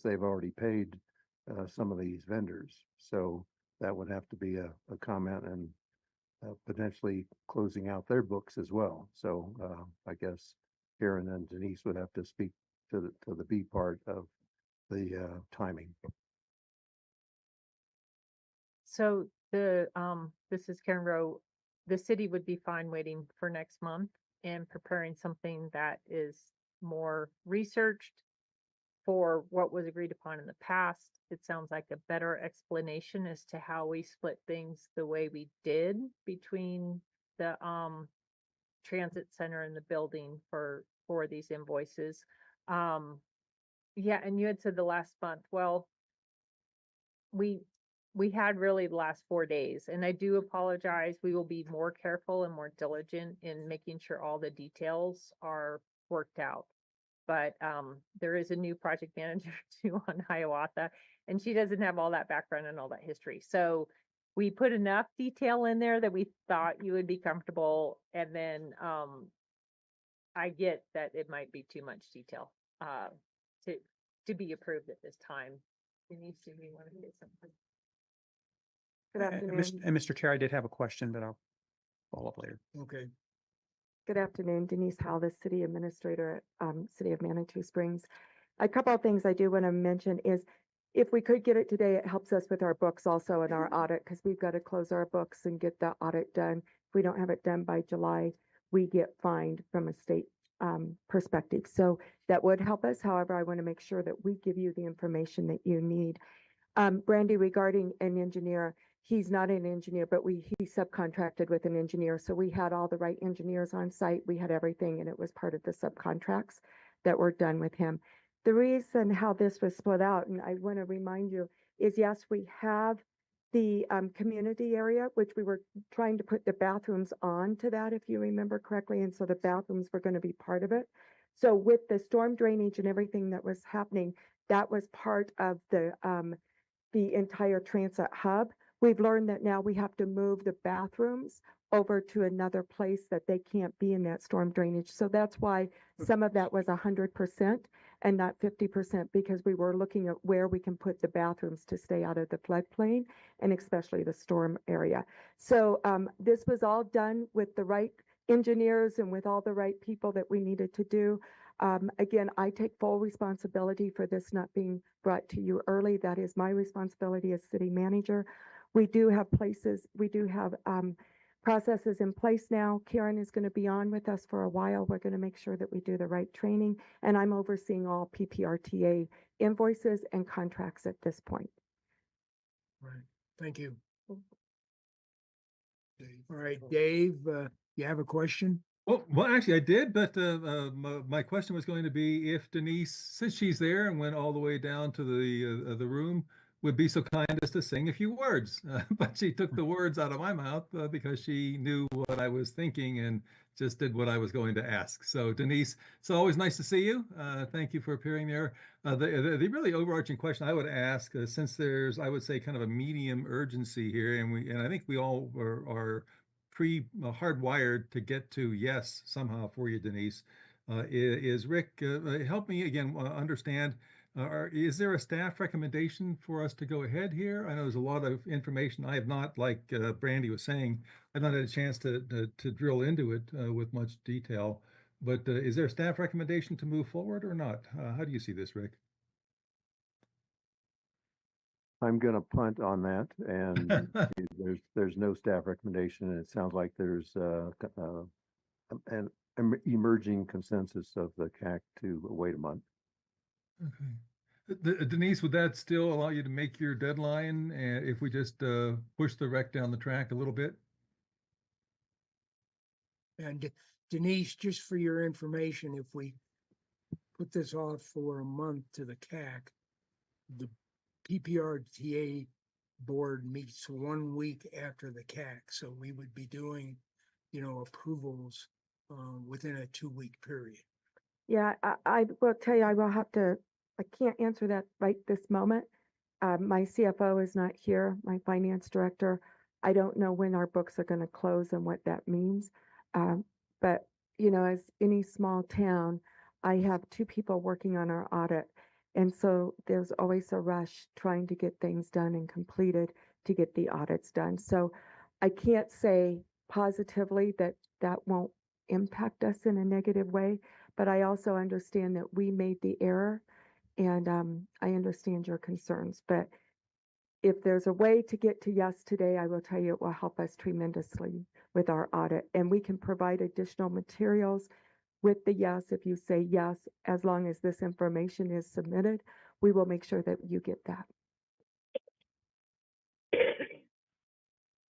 they've already paid some of these vendors. So that would have to be a comment and potentially closing out their books as well. So I guess Karen and Denise would have to speak to the B part of the timing. So this is Karen Rowe. The city would be fine waiting for next month and preparing something that is more researched for what was agreed upon in the past. It sounds like a better explanation as to how we split things the way we did between the transit center and the building for these invoices. Yeah, and you had said the last month. Well, we had really the last 4 days, and I do apologize. We will be more careful and more diligent in making sure all the details are worked out. But there is a new project manager too on Hiawatha, and she doesn't have all that background and all that history. So we put enough detail in there that we thought you would be comfortable, and then I get that it might be too much detail to be approved at this time. Denise, do you want to say something? Good afternoon. And Mr. Chair, I did have a question, but I'll follow up later. Okay. Good afternoon, Denise Howell, the City Administrator at City of Manitou Springs. A couple of things I do want to mention is if we could get it today, it helps us with our books also and our audit, because we've got to close our books and get the audit done. If we don't have it done by July, we get fined from a state perspective. So that would help us. However, I want to make sure that we give you the information that you need. Brandy, regarding an engineer, he's not an engineer, but he subcontracted with an engineer. So we had all the right engineers on site. We had everything, and it was part of the subcontracts that were done with him. The reason how this was split out, and I want to remind you, is yes, we have the community area, which we were trying to put the bathrooms on to that, if you remember correctly. And so the bathrooms were going to be part of it. So with the storm drainage and everything that was happening, that was part of the entire transit hub. We've learned that now we have to move the bathrooms over to another place that they can't be in that storm drainage. So that's why some of that was 100% and not 50%, because we were looking at where we can put the bathrooms to stay out of the floodplain and especially the storm area. So this was all done with the right engineers and with all the right people that we needed to do. Again, I take full responsibility for this not being brought to you early. That is my responsibility as city manager. We do have processes in place now. Karen is going to be on with us for a while. We're going to make sure that we do the right training, and I'm overseeing all PPRTA invoices and contracts at this point. Right. Thank you. All right, Dave, you have a question? Well, actually, I did, but my question was going to be if Denise, since she's there and went all the way down to the room, would be so kind as to sing a few words. But she took the words out of my mouth because she knew what I was thinking and just did what I was going to ask. So Denise, it's always nice to see you. Thank you for appearing there. The really overarching question I would ask, since there's, I would say, kind of a medium urgency here, and I think we all are hardwired to get to yes somehow for you, Denise, is Rick, help me again understand, is there a staff recommendation for us to go ahead here? I know there's a lot of information I have not, like Brandy was saying, I've not had a chance to drill into it with much detail, but is there a staff recommendation to move forward or not? How do you see this, Rick? I'm going to punt on that, and there's no staff recommendation, and it sounds like there's an emerging consensus of the CAC to wait a month. Okay. Denise, would that still allow you to make your deadline if we just push the rec down the track a little bit? And Denise, just for your information, if we put this off for a month to the CAC, the PPRTA board meets 1 week after the CAC. So we would be doing, approvals within a 2-week period. Yeah, I will tell you, I can't answer that right this moment. My CFO is not here, my finance director. I don't know when our books are going to close and what that means. But, as any small town, I have 2 people working on our audit. And so there's always a rush trying to get things done and completed to get the audits done. So I can't say positively that that won't impact us in a negative way, but I also understand that we made the error, and I understand your concerns. But if there's a way to get to yes today, I will tell you it will help us tremendously with our audit, and we can provide additional materials with the yes. If you say yes, as long as this information is submitted, we will make sure that you get that.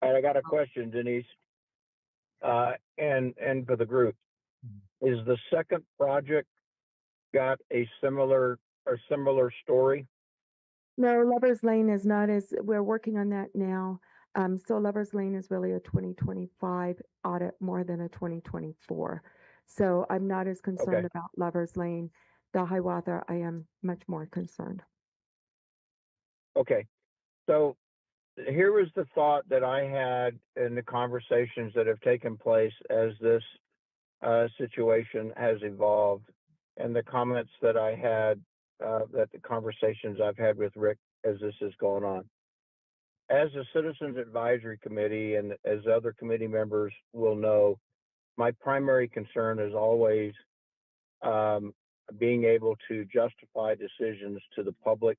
All right, I got a question, Denise, and for the group. Is the second project got a similar story? No, Lover's Lane is not we're working on that now. So Lover's Lane is really a 2025 audit more than a 2024. So I'm not as concerned about Lover's Lane. The Hiawatha, I am much more concerned. Okay, so here was the thought that I had in the conversations that have taken place as this situation has evolved, and the comments that I had, that the conversations I've had with Rick as this has gone on. As a Citizens Advisory Committee, and as other committee members will know, my primary concern is always being able to justify decisions to the public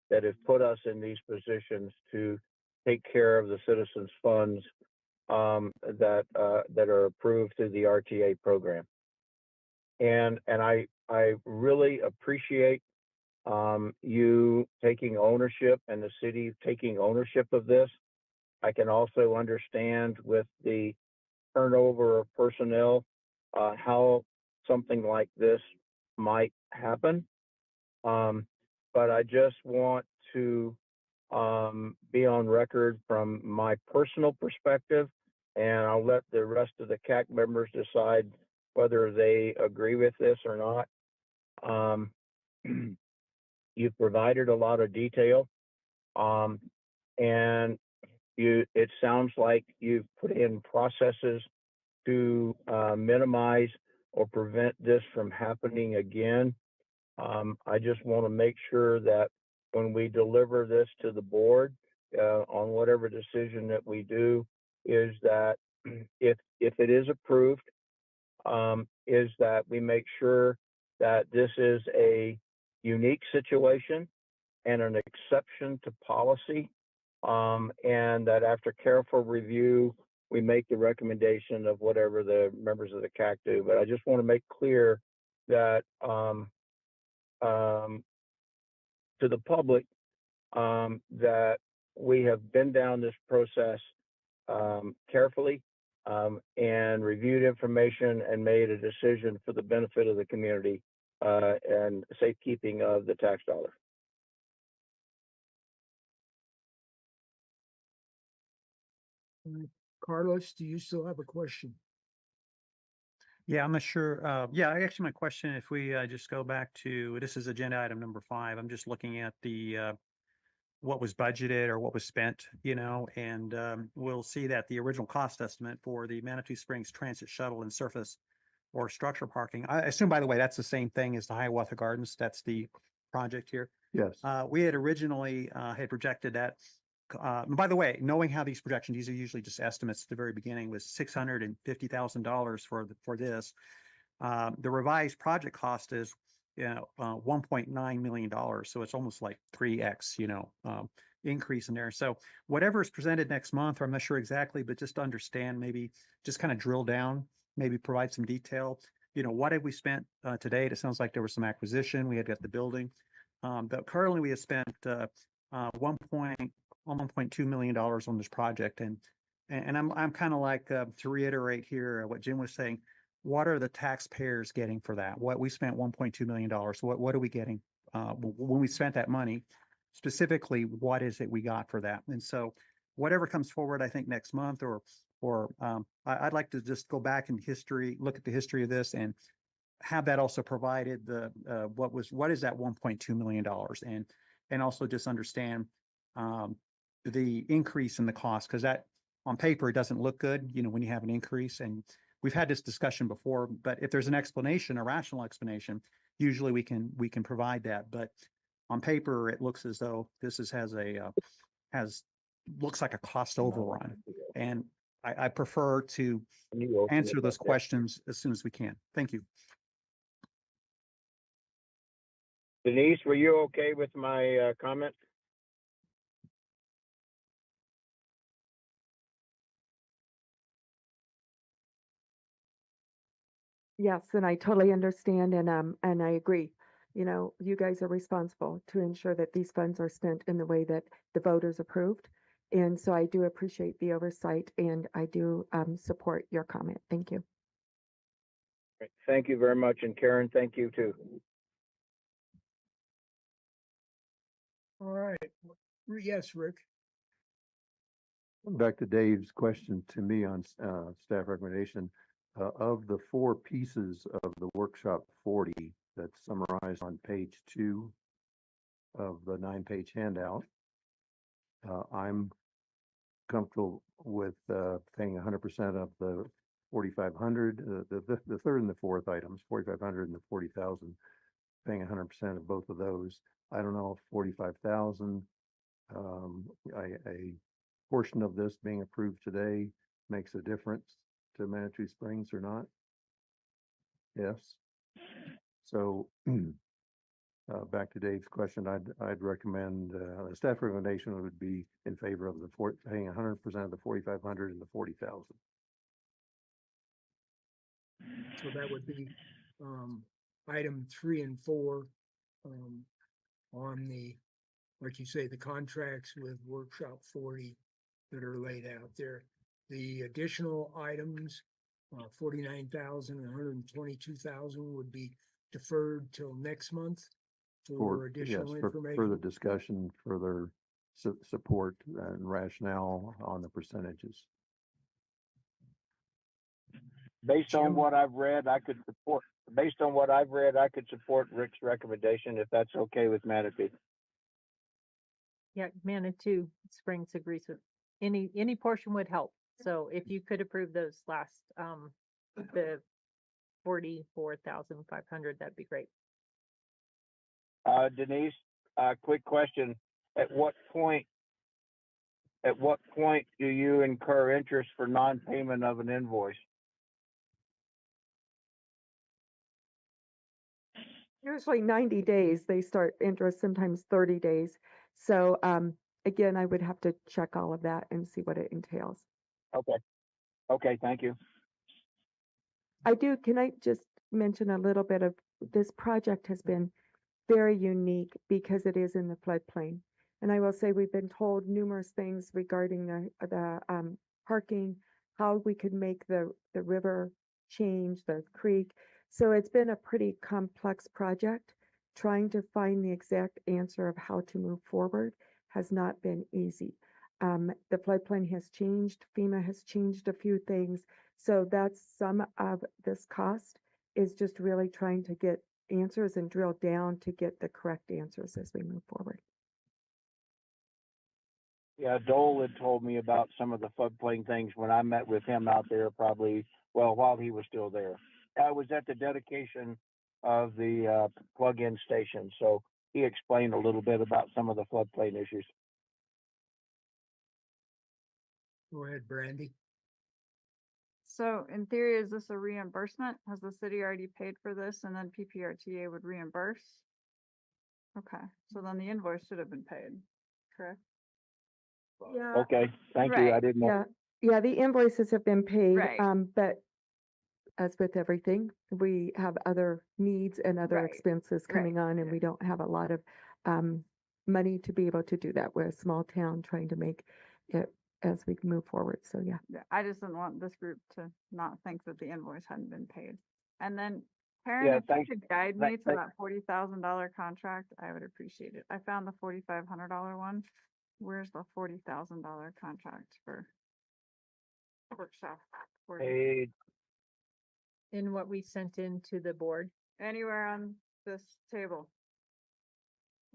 that have put us in these positions to take care of the citizens' funds that are approved through the RTA program. And I really appreciate you taking ownership and the city taking ownership of this. I can also understand with the turnover of personnel how something like this might happen. But I just want to be on record from my personal perspective, and I'll let the rest of the CAC members decide whether they agree with this or not. You've provided a lot of detail, and it sounds like you've put in processes to minimize or prevent this from happening again. I just want to make sure that when we deliver this to the board on whatever decision that we do, is that if it is approved, is that we make sure that this is a unique situation and an exception to policy, and that after careful review, we make the recommendation of whatever the members of the CAC do. But I just want to make clear that to the public that we have been down this process carefully and reviewed information and made a decision for the benefit of the community and safekeeping of the tax dollar. Carlos, do you still have a question? Yeah, I'm not sure. Yeah, actually, my question, if we just go back to, this is agenda item number 5. I'm just looking at the what was budgeted or what was spent, and we'll see that the original cost estimate for the Manitou Springs Transit Shuttle and surface or structure parking. I assume, by the way, that's the same thing as the Hiawatha Gardens. That's the project here. Yes. We had originally had projected that. By the way, knowing how these projections, these are usually just estimates at the very beginning, was $650,000 for this. The revised project cost is $1.9 million. So it's almost like 3x, increase in there. So whatever is presented next month, or I'm not sure exactly, but just to understand, maybe just kind of drill down, maybe provide some detail. What have we spent to date? It sounds like there was some acquisition. We had got the building. But currently we have spent $1.2 million on this project. And I'm kind of like, to reiterate here what Jim was saying, what are the taxpayers getting for that? What we spent $1.2 million. What are we getting when we spent that money? Specifically, what is it we got for that? And so whatever comes forward, I think next month or I'd like to just go back in history, look at the history of this, and have that also provided the what is that $1.2 million, and also just understand the increase in the cost, because that on paper it doesn't look good, when you have an increase. And we've had this discussion before, but if there's an explanation, a rational explanation, usually we can provide that. But on paper, it looks as though this looks like a cost overrun, and I prefer to answer those questions as soon as we can. Thank you. Denise, were you okay with my comment? Yes, and I totally understand, and I agree. You guys are responsible to ensure that these funds are spent in the way that the voters approved. And so I do appreciate the oversight, and I do support your comment. Thank you. Thank you very much. And Karen, thank you too. All right. Yes, Rick. Back to Dave's question to me on staff recommendation. Of the 4 pieces of the workshop 40 that's summarized on page 2 of the 9-page handout, I'm comfortable with, paying 100% of the 4,500, the third and the fourth items, 4,500 and the 40,000, paying 100% of both of those. I don't know if 45,000, a portion of this being approved today makes a difference to Manitou Springs or not. Yes. So, back to Dave's question, I'd recommend, the staff recommendation would be in favor of paying 100% of the 4,500 and the 40,000. So that would be, item 3 and 4, on the, like you say, the contracts with Workshop 40 that are laid out there. The additional items, 49,000 and 122,000 would be deferred till next month for additional For information. further discussion, further support and rationale on the percentages. Based on Jim? what I've read, I could support. Based on what I've read, I could support Rick's recommendation if that's okay with Manatee. Yeah, Manitou Springs agrees with any portion would help. So if you could approve those last, the 44,500, that'd be great. Denise, quick question. At what point do you incur interest for non-payment of an invoice? Usually 90 days, they start interest, sometimes 30 days. So, again, I would have to check all of that and see what it entails. Okay. Okay, thank you. Can I just mention a little bit of, this project has been very unique because it is in the floodplain. And I will say we've been told numerous things regarding the parking, how we could make the river change, the creek. So it's been a pretty complex project. Trying to find the exact answer of how to move forward has not been easy. The floodplain has changed, FEMA has changed a few things. So that's some of this cost, is just really trying to get answers and drill down to get the correct answers as we move forward. Yeah, Dole had told me about some of the floodplain things when I met with him out there while he was still there. I was at the dedication of the plug-in station, so he explained a little bit about some of the floodplain issues. Go ahead, Brandy. So in theory, is this a reimbursement? Has the city already paid for this and then PPRTA would reimburse? Okay, so then the invoice should have been paid, correct? Yeah. Okay, thank you. I didn't know. Yeah, the invoices have been paid, Right. But as with everything, we have other needs and other Right, expenses coming on, and we don't have a lot of money to be able to do that. We're a small town trying to make it as we move forward. So yeah. Yeah, I just didn't want this group to not think that the invoice hadn't been paid. And then Karen, Yeah, if thanks. you could guide me to Thank- that $40,000 contract, I would appreciate it. I found the $4,500 one. Where's the $40,000 contract for workshop? Paid. In what we sent into the board. Anywhere on this table?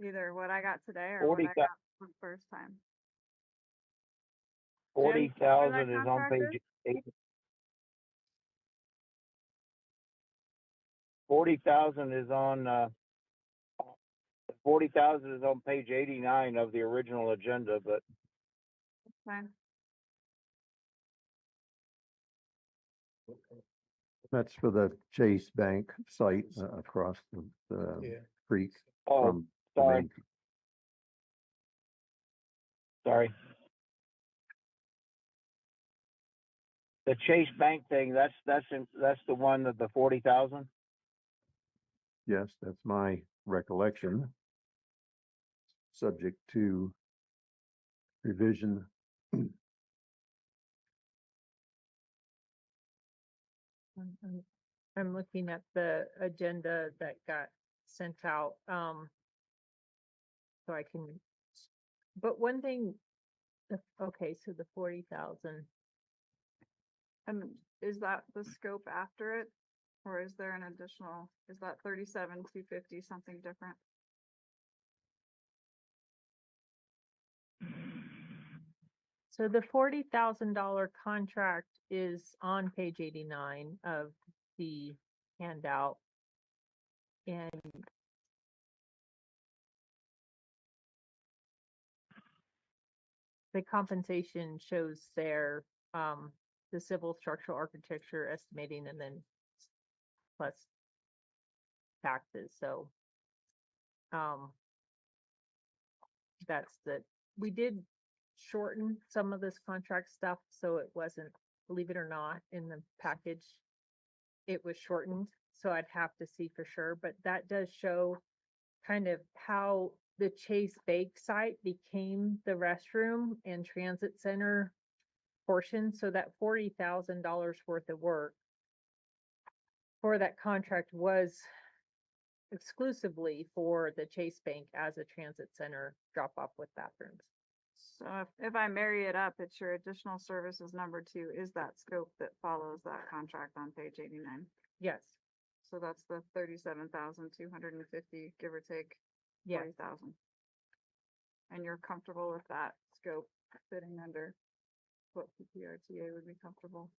Either what I got today or what 40 I got for the first time. 40,000 is on page 8. 40,000 is on 40,000 is on page 89 of the original agenda, but Fine. That's for the Chase Bank site across the Yeah. creek. oh, from the sorry, main- sorry. The Chase Bank thing, that's the one of the 40,000. Yes, that's my recollection. Subject to revision. I'm looking at the agenda that got sent out, so I can, but one thing, okay, so the 40,000, And is that the scope after it? Or is there an additional, is that 37,250 something different? So the $40,000 contract is on page 89 of the handout. And the compensation shows there, the civil structural architecture estimating and then plus taxes. So, that's we did shorten some of this contract stuff, so it wasn't, believe it or not, in the package. It was shortened, so I'd have to see for sure, but that does show kind of how the Chase Bank site became the restroom and transit center portion. So that $40,000 worth of work for that contract was exclusively for the Chase Bank as a transit center drop off with bathrooms. So if I marry it up, it's your additional services number 2 is that scope that follows that contract on page 89. Yes. So that's the 37,250, give or take Yes. 40,000. And you're comfortable with that scope fitting under what PPRTA would be comfortable?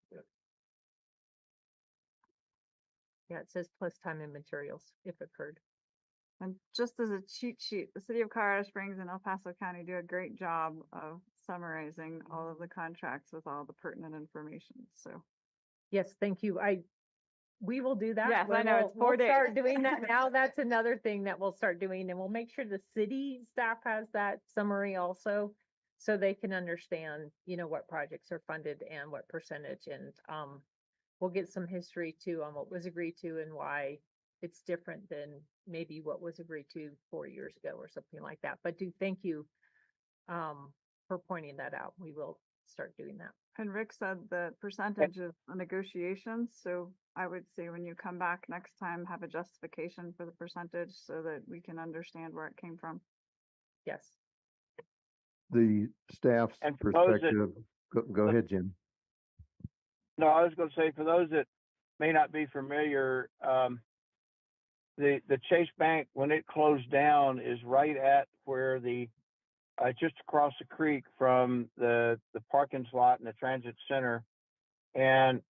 Yeah, it says plus time and materials if occurred. And just as a cheat sheet, the city of Colorado Springs and El Paso County do a great job of summarizing all of the contracts with all the pertinent information. So Yes, thank you. We will do that. Yes, I We'll- know, it's 4 we'll start days. doing that now. That's another thing that we'll start doing, and we'll make sure the city staff has that summary also, so they can understand, what projects are funded and what percentage. And we'll get some history too on what was agreed to and why it's different than maybe what was agreed to 4 years ago or something like that. But thank you for pointing that out. We will start doing that. And Rick said the percentage of negotiations, so I would say when you come back next time, have a justification for the percentage so that we can understand where it came from. Yes. The staff's And for those that- perspective, go ahead, Jim. No, I was going to say, for those that may not be familiar, the Chase Bank, when it closed down, is right at where just across the creek from the parking slot and the transit center. And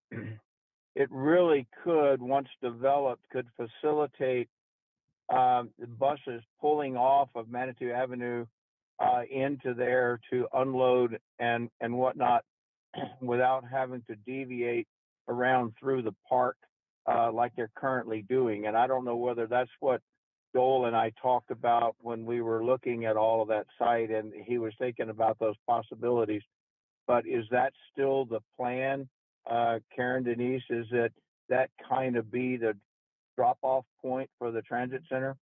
it really could, once developed, could facilitate the buses pulling off of Manitou Avenue into there to unload and whatnot without having to deviate around through the park like they're currently doing. And I don't know whether that's what Joel and I talked about when we were looking at all of that site, and he was thinking about those possibilities. But is that still the plan, Karen, Denise? Is that kind of be the drop-off point for the transit center?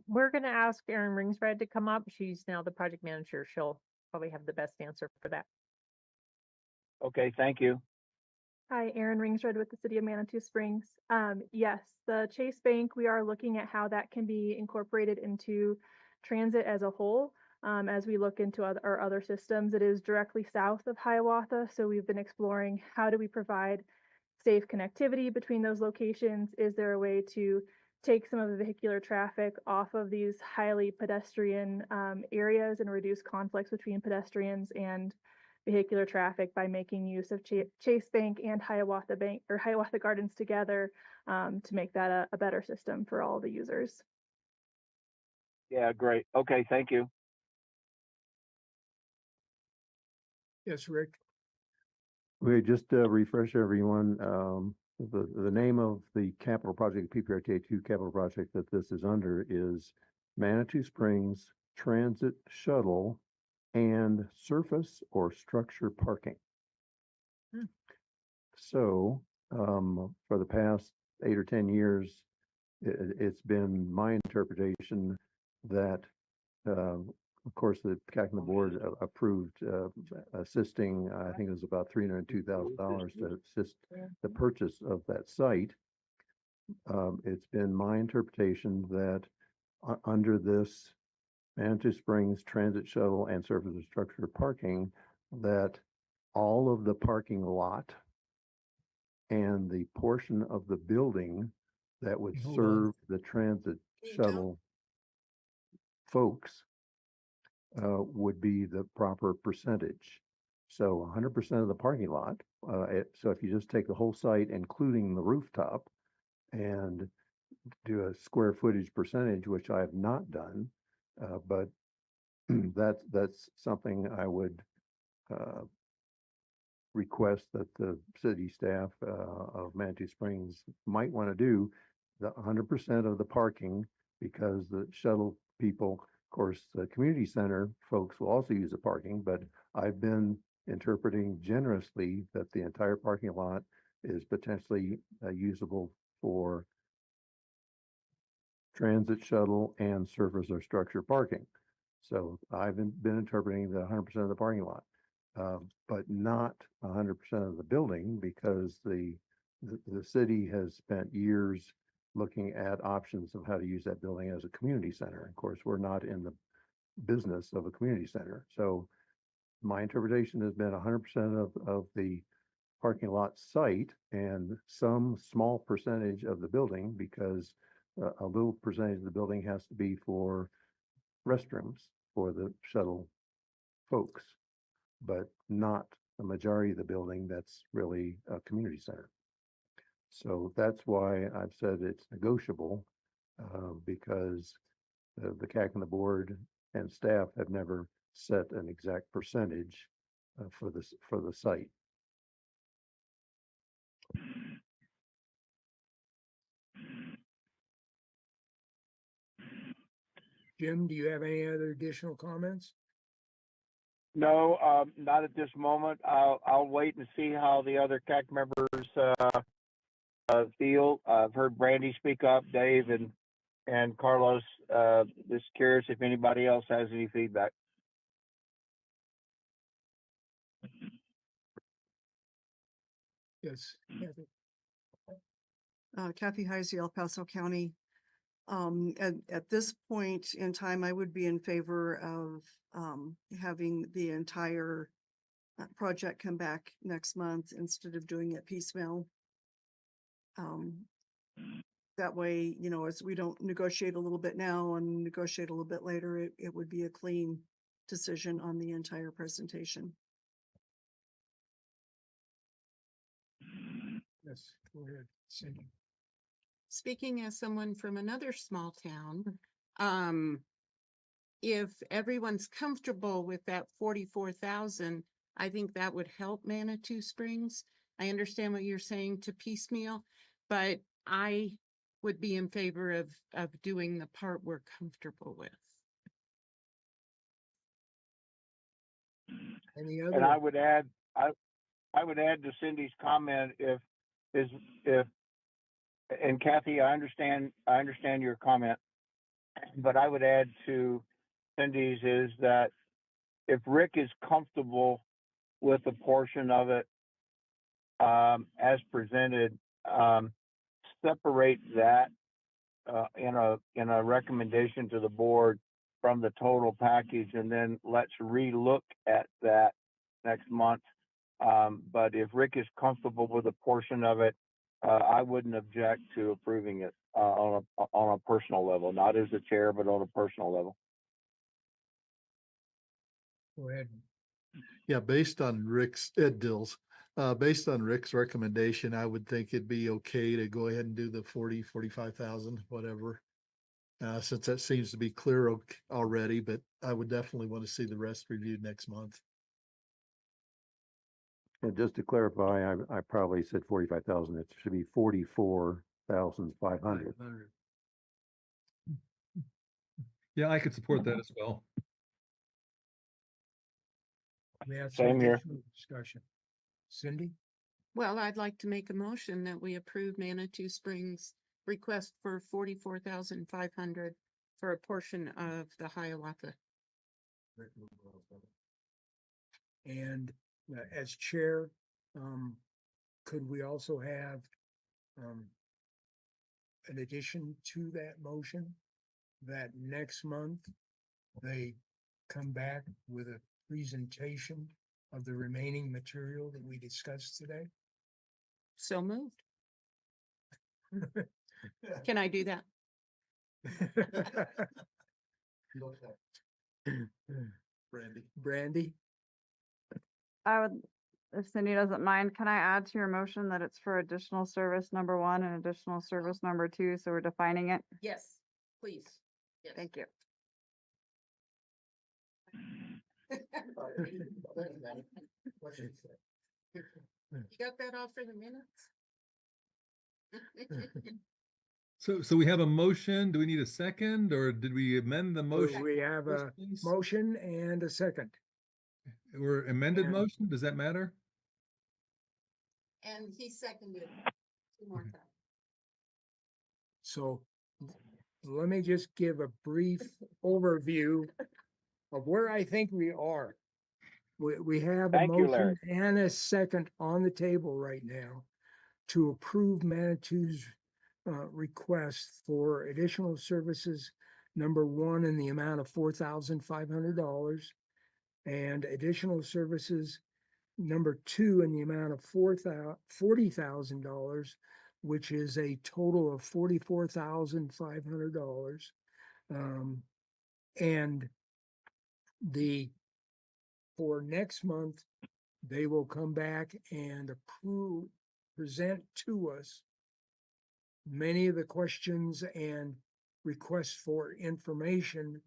We're gonna ask Erin Ringsred to come up. She's now the project manager. She'll probably have the best answer for that. Okay, thank you. Hi, Erin Ringsred with the City of Manitou Springs. Yes, the Chase Bank, we are looking at how that can be incorporated into transit as a whole. As we look into our other systems, it is directly south of Hiawatha. So we've been exploring how do we provide safe connectivity between those locations? Is there a way to take some of the vehicular traffic off of these highly pedestrian areas and reduce conflicts between pedestrians and vehicular traffic by making use of Chase Bank and Hiawatha Bank or Hiawatha Gardens together to make that a better system for all the users. Yeah, great. Okay, thank you. Yes, Rick. We just refresh everyone, the name of the capital project, PPRTA 2 capital project that this is under is Manitou Springs Transit Shuttle and Surface or Structure Parking. So, for the past 8 or 10 years, it's been my interpretation that, of course, the CACNA board approved assisting, I think it was about $302,000 to assist the purchase of that site. It's been my interpretation that under this Manitou Springs Transit Shuttle and Surface or Structure Parking, that all of the parking lot and the portion of the building that would Hold on. serve the transit shuttle folks would be the proper percentage. So 100% of the parking lot. So if you just take the whole site, including the rooftop, and do a square footage percentage, which I have not done, but that's something I would request that the city staff of Manitou Springs might want to do the 100% of the parking, because the shuttle people, of course, the community center folks will also use the parking, but I've been interpreting generously that the entire parking lot is potentially usable for transit, shuttle, and surface or structure parking. So I've been interpreting the 100% of the parking lot, but not 100% of the building, because the city has spent years looking at options of how to use that building as a community center. Of course, we're not in the business of a community center. So my interpretation has been 100% of the parking lot site and some small percentage of the building, because a little percentage of the building has to be for restrooms for the shuttle folks, but not the majority of the building that's really a community center. So that's why I've said it's negotiable, because the CAC and the board and staff have never set an exact percentage for the site. Jim, do you have any other additional comments? No, not at this moment. I'll wait and see how the other CAC members feel. I've heard Brandy speak up, Dave and Carlos. Just curious if anybody else has any feedback. Yes. Kathy. Kathy Heisey, El Paso County. At this point in time, I would be in favor of having the entire project come back next month instead of doing it piecemeal. That way, you know, as we don't negotiate a little bit now and negotiate a little bit later, it would be a clean decision on the entire presentation. Yes, go ahead, Cindy. Speaking as someone from another small town, if everyone's comfortable with that 44,000, I think that would help Manitou Springs. I understand what you're saying to piecemeal, but I would be in favor of doing the part we're comfortable with. Any other? And I would add to Cindy's comment, and Kathy, I understand your comment, but I would add to Cindy's is that if Rick is comfortable with a portion of it as presented, separate that in a recommendation to the board from the total package, and then let's relook at that next month. But if Rick is comfortable with a portion of it, I wouldn't object to approving it on a personal level, not as a chair, but on a personal level. Go ahead. Yeah, based on Ed Dills, based on Rick's recommendation, I would think it'd be okay to go ahead and do the 45,000, whatever. Since that seems to be clear already, but I would definitely want to see the rest reviewed next month. And just to clarify, I probably said 45,000. It should be 44,500. Yeah, I could support that as well. We have some Same here. additional discussion. Cindy? Well, I'd like to make a motion that we approve Manitou Springs' request for 44,500 for a portion of the Hiawatha. And as chair, could we also have an addition to that motion that next month they come back with a presentation of the remaining material that we discussed today? So moved. Can I do that? Brandy? I would, if Cindy doesn't mind, can I add to your motion that it's for additional service number 1 and additional service number 2, so we're defining it? Yes, please. Yes. Thank you. You got that all for the minutes? So we have a motion. Do we need a second or did we amend the motion? We have a motion and a second. Or amended And- motion? Does that matter? And he seconded 2 more times. So let me just give a brief overview of where I think we are. We have a Thank you, motion Larry. and a second on the table right now to approve Manitou's request for additional services, number 1 in the amount of $4,500, and additional services, number 2 in the amount of $40,000, which is a total of $44,500. And for next month, they will come back and present to us many of the questions and requests for information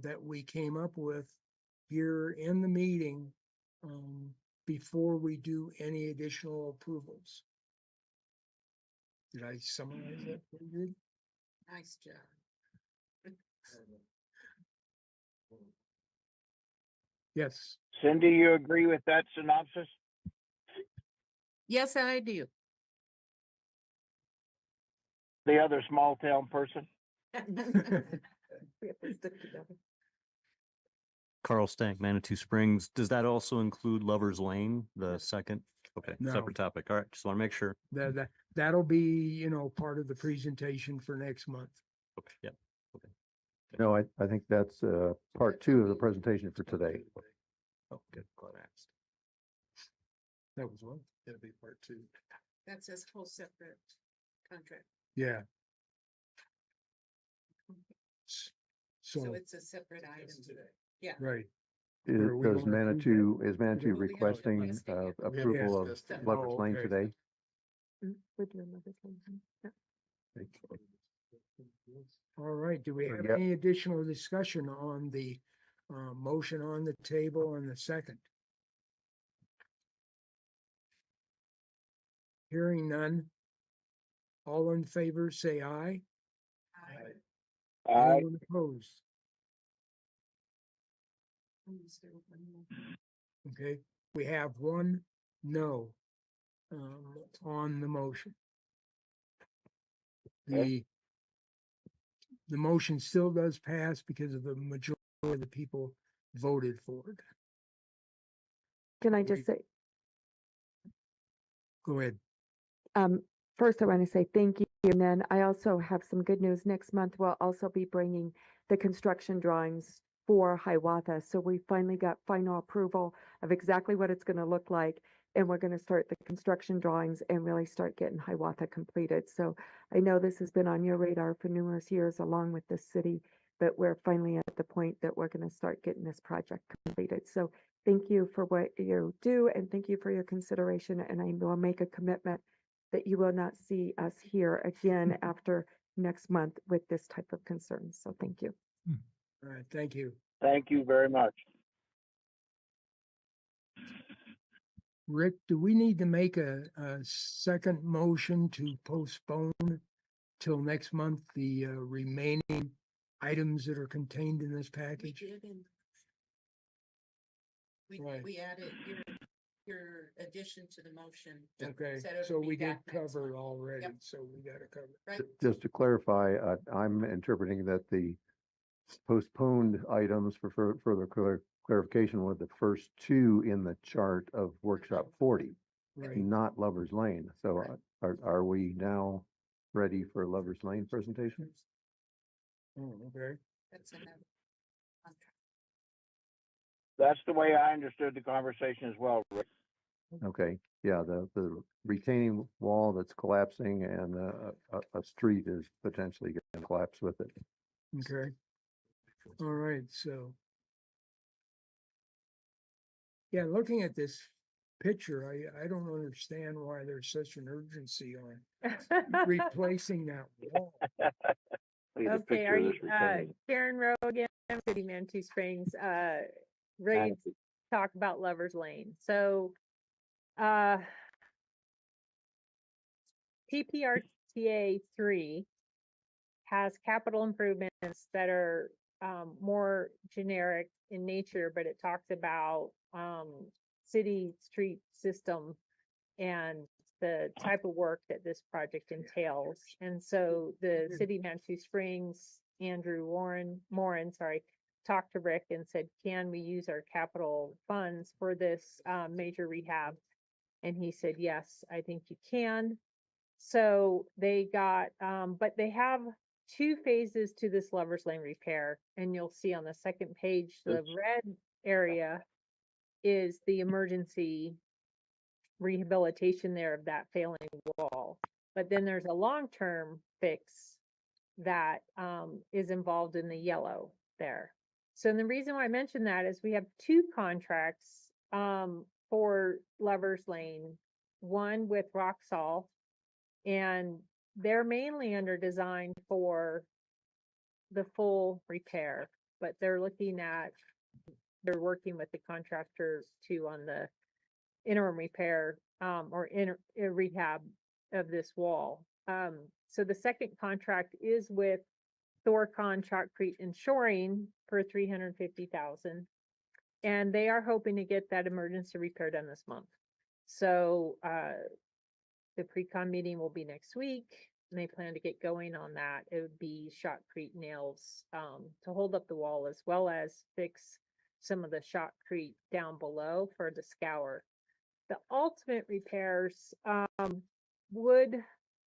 that we came up with here in the meeting before we do any additional approvals. Did I summarize that pretty good? Nice job. Yes. Cindy, you agree with that synopsis? Yes, I do. The other small town person? We have to stick together. Carl Stank, Manitou Springs. Does that also include Lover's Lane, the second? Okay, No. separate topic. All right, just want to make sure. That'll be, part of the presentation for next month. Okay, yeah. No, I think that's part 2 of the presentation for today. Oh, good. Glad I asked. That was one. It'll be part 2. That's his whole separate contract. Yeah. So So, it's a separate item. Yeah. right. Is Are we does gonna approve Manitou, is We Manitou haven't requesting discussed it yet. approval of discussed it. Lover's Oh, Lane okay. today? We're doing Lover's Lane. Yeah. All right, do we have Yeah. any additional discussion on the motion on the table and the second? Hearing none. All in favor, say aye. Aye. Anyone opposed? Okay, we have 1 no on the motion. Okay. The motion still does pass because of the majority of the people voted for it. Can I just say, Go ahead. first I want to say thank you. And then I also have some good news. Next month, we'll also be bringing the construction drawings for Hiawatha. So we finally got final approval of exactly what it's going to look like. And we're going to start the construction drawings and really start getting Hiawatha completed. So I know this has been on your radar for numerous years along with the city, but we're finally at the point that we're going to start getting this project completed. So thank you for what you do and thank you for your consideration. And I will make a commitment that you will not see us here again after next month with this type of concern. So thank you. All right, thank you. Thank you very much. Rick, do we need to make a second motion to postpone till next month the remaining items that are contained in this We package? did and Right. we added your addition to the motion. Okay, Said it would so be we did back next cover it month. already, Yep. so we gotta cover it. Right? Just to clarify, I'm interpreting that the postponed items for further clarification were the first 2 in the chart of workshop 40, Right, not Lover's Lane. So are we now ready for Lover's Lane presentation? oh, okay. That's another contract. That's the way I understood the conversation as well, Rick. Okay, yeah, the retaining wall that's collapsing and a street is potentially going to collapse with it. Okay, All right, so. Yeah, looking at this picture, I don't understand why there's such an urgency on replacing that wall. Look at the Okay, picture are of you, this retaining. Karen Rowe again, City Manitou Springs, ready to talk about Lover's Lane. So, PPRTA 3 has capital improvements that are more generic in nature, but it talks about city street system and the type of work that this project entails. And so the city of Manitou Springs, Andrew Moran, talked to Rick and said, can we use our capital funds for this major rehab? And he said, yes, I think you can. So they got, but they have two phases to this Lover's Lane repair. And you'll see on the second page, the red area is the emergency rehabilitation there of that failing wall. But then there's a long-term fix that is involved in the yellow there. So the reason why I mention that is we have two contracts for Lover's Lane, one with Roxall, and they're mainly under design for the full repair, but they're working with the contractors too on the interim repair or rehab of this wall. So the second contract is with Thorcon Shotcrete and Shoring for $350,000, and they are hoping to get that emergency repair done this month. So the pre-con meeting will be next week, and they plan to get going on that. It would be shotcrete nails to hold up the wall, as well as fix some of the shotcrete down below for the scour. The ultimate repairs would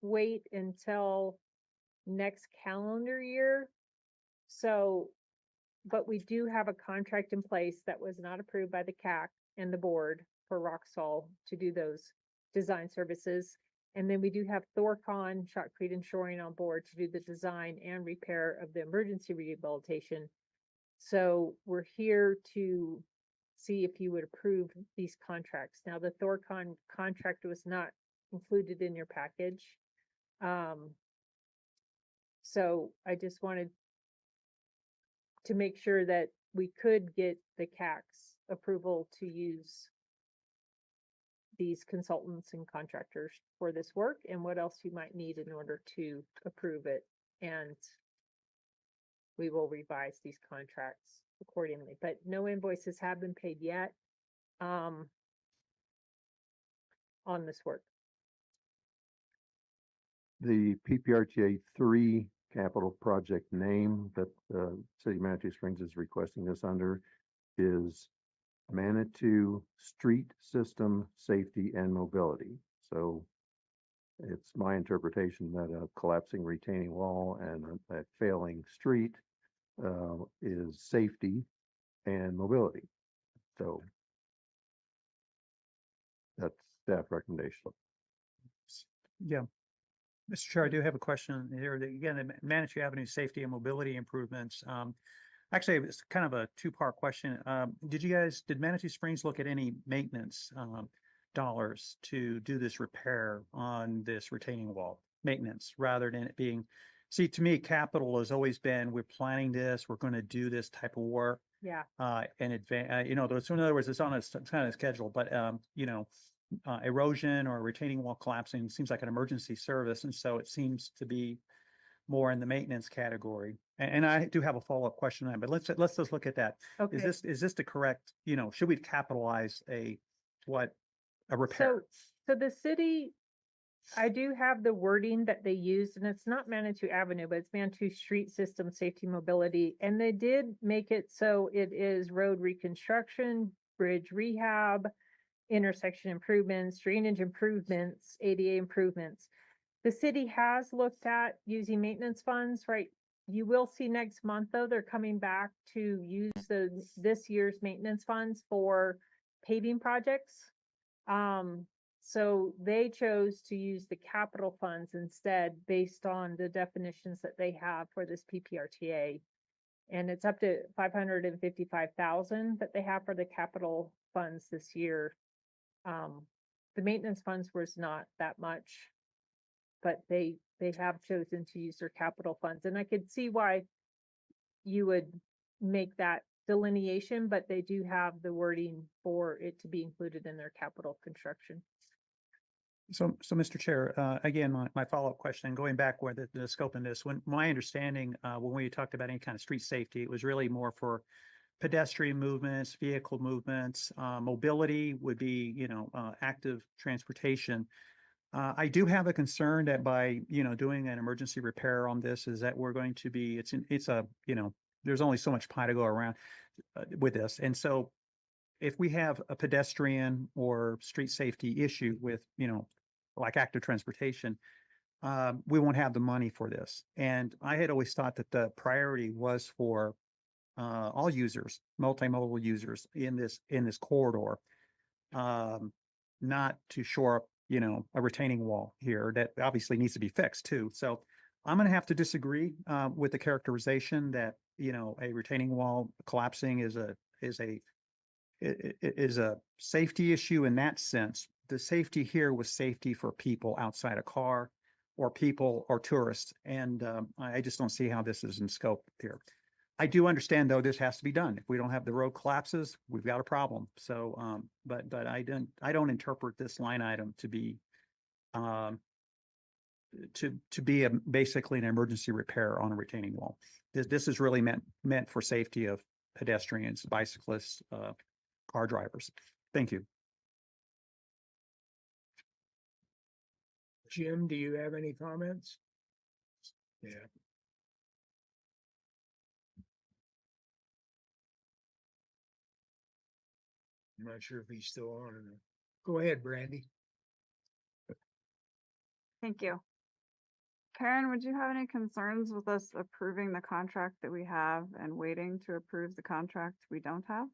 wait until next calendar year. So, but we do have a contract in place that was not approved by the CAC and the board for Roxall to do those design services. And then we do have Thorcon, Shotcrete and Shoring on board to do the design and repair of the emergency rehabilitation. So we're here to see if you would approve these contracts. Now, the Thorcon contract was not included in your package. So I just wanted to make sure that we could get the CAC's approval to use these consultants and contractors for this work, and what else you might need in order to approve it. And we will revise these contracts accordingly, but no invoices have been paid yet on this work. The PPRTA 3 capital project name that City of Manitou Springs is requesting this under is Manitou Street System Safety and Mobility. So it's my interpretation that a collapsing retaining wall and a failing street is safety and mobility. So that's staff recommendation. Yeah. Mr. Chair, I do have a question here. Again, the Manitou Avenue safety and mobility improvements. Actually, it's kind of a two-part question. Did Manitou Springs look at any maintenance dollars to do this repair on this retaining wall? Maintenance rather than it being, see, to me, capital has always been, we're planning this, we're going to do this type of work. Yeah. In advance, so in other words, it's on a kind of schedule, but erosion or retaining wall collapsing seems like an emergency service, and so it seems to be more in the maintenance category. And I do have a follow-up question on that, but let's just look at that. Okay. Is this the correct, should we capitalize a repair? So the city, I do have the wording that they used, and it's not Manitou Avenue, but it's Manitou Street System Safety Mobility. And they did make it so it is road reconstruction, bridge rehab, intersection improvements, drainage improvements, ADA improvements. The city has looked at using maintenance funds, right? You will see next month, though, they're coming back to use this year's maintenance funds for paving projects. So they chose to use the capital funds instead based on the definitions that they have for this PPRTA. And it's up to 555,000 that they have for the capital funds this year. The maintenance funds was not that much, but they have chosen to use their capital funds. And I could see why you would make that delineation, but they do have the wording for it to be included in their capital construction. So, Mr. Chair, again, my follow-up question, going back where the scope in this, when my understanding, when we talked about any kind of street safety, it was really more for pedestrian movements, vehicle movements, mobility would be, active transportation. I do have a concern that by, doing an emergency repair on this is that we're going to be, there's only so much pie to go around with this. And so if we have a pedestrian or street safety issue with, like active transportation, we won't have the money for this. And I had always thought that the priority was for all users, multimodal users in this corridor, not to shore up, a retaining wall here that obviously needs to be fixed too. So I'm going to have to disagree with the characterization that, a retaining wall collapsing is a safety issue in that sense. The safety here was safety for people outside a car or people or tourists. And I just don't see how this is in scope here. I do understand though, this has to be done. If we don't have the road collapses, we've got a problem. So, but I don't interpret this line item to be, basically an emergency repair on a retaining wall. This is really meant for safety of pedestrians, bicyclists, car drivers. Thank you. Jim, do you have any comments? Yeah. I'm not sure if he's still on or not. Go ahead, Brandy. Thank you. Karen, would you have any concerns with us approving the contract that we have and waiting to approve the contract we don't have?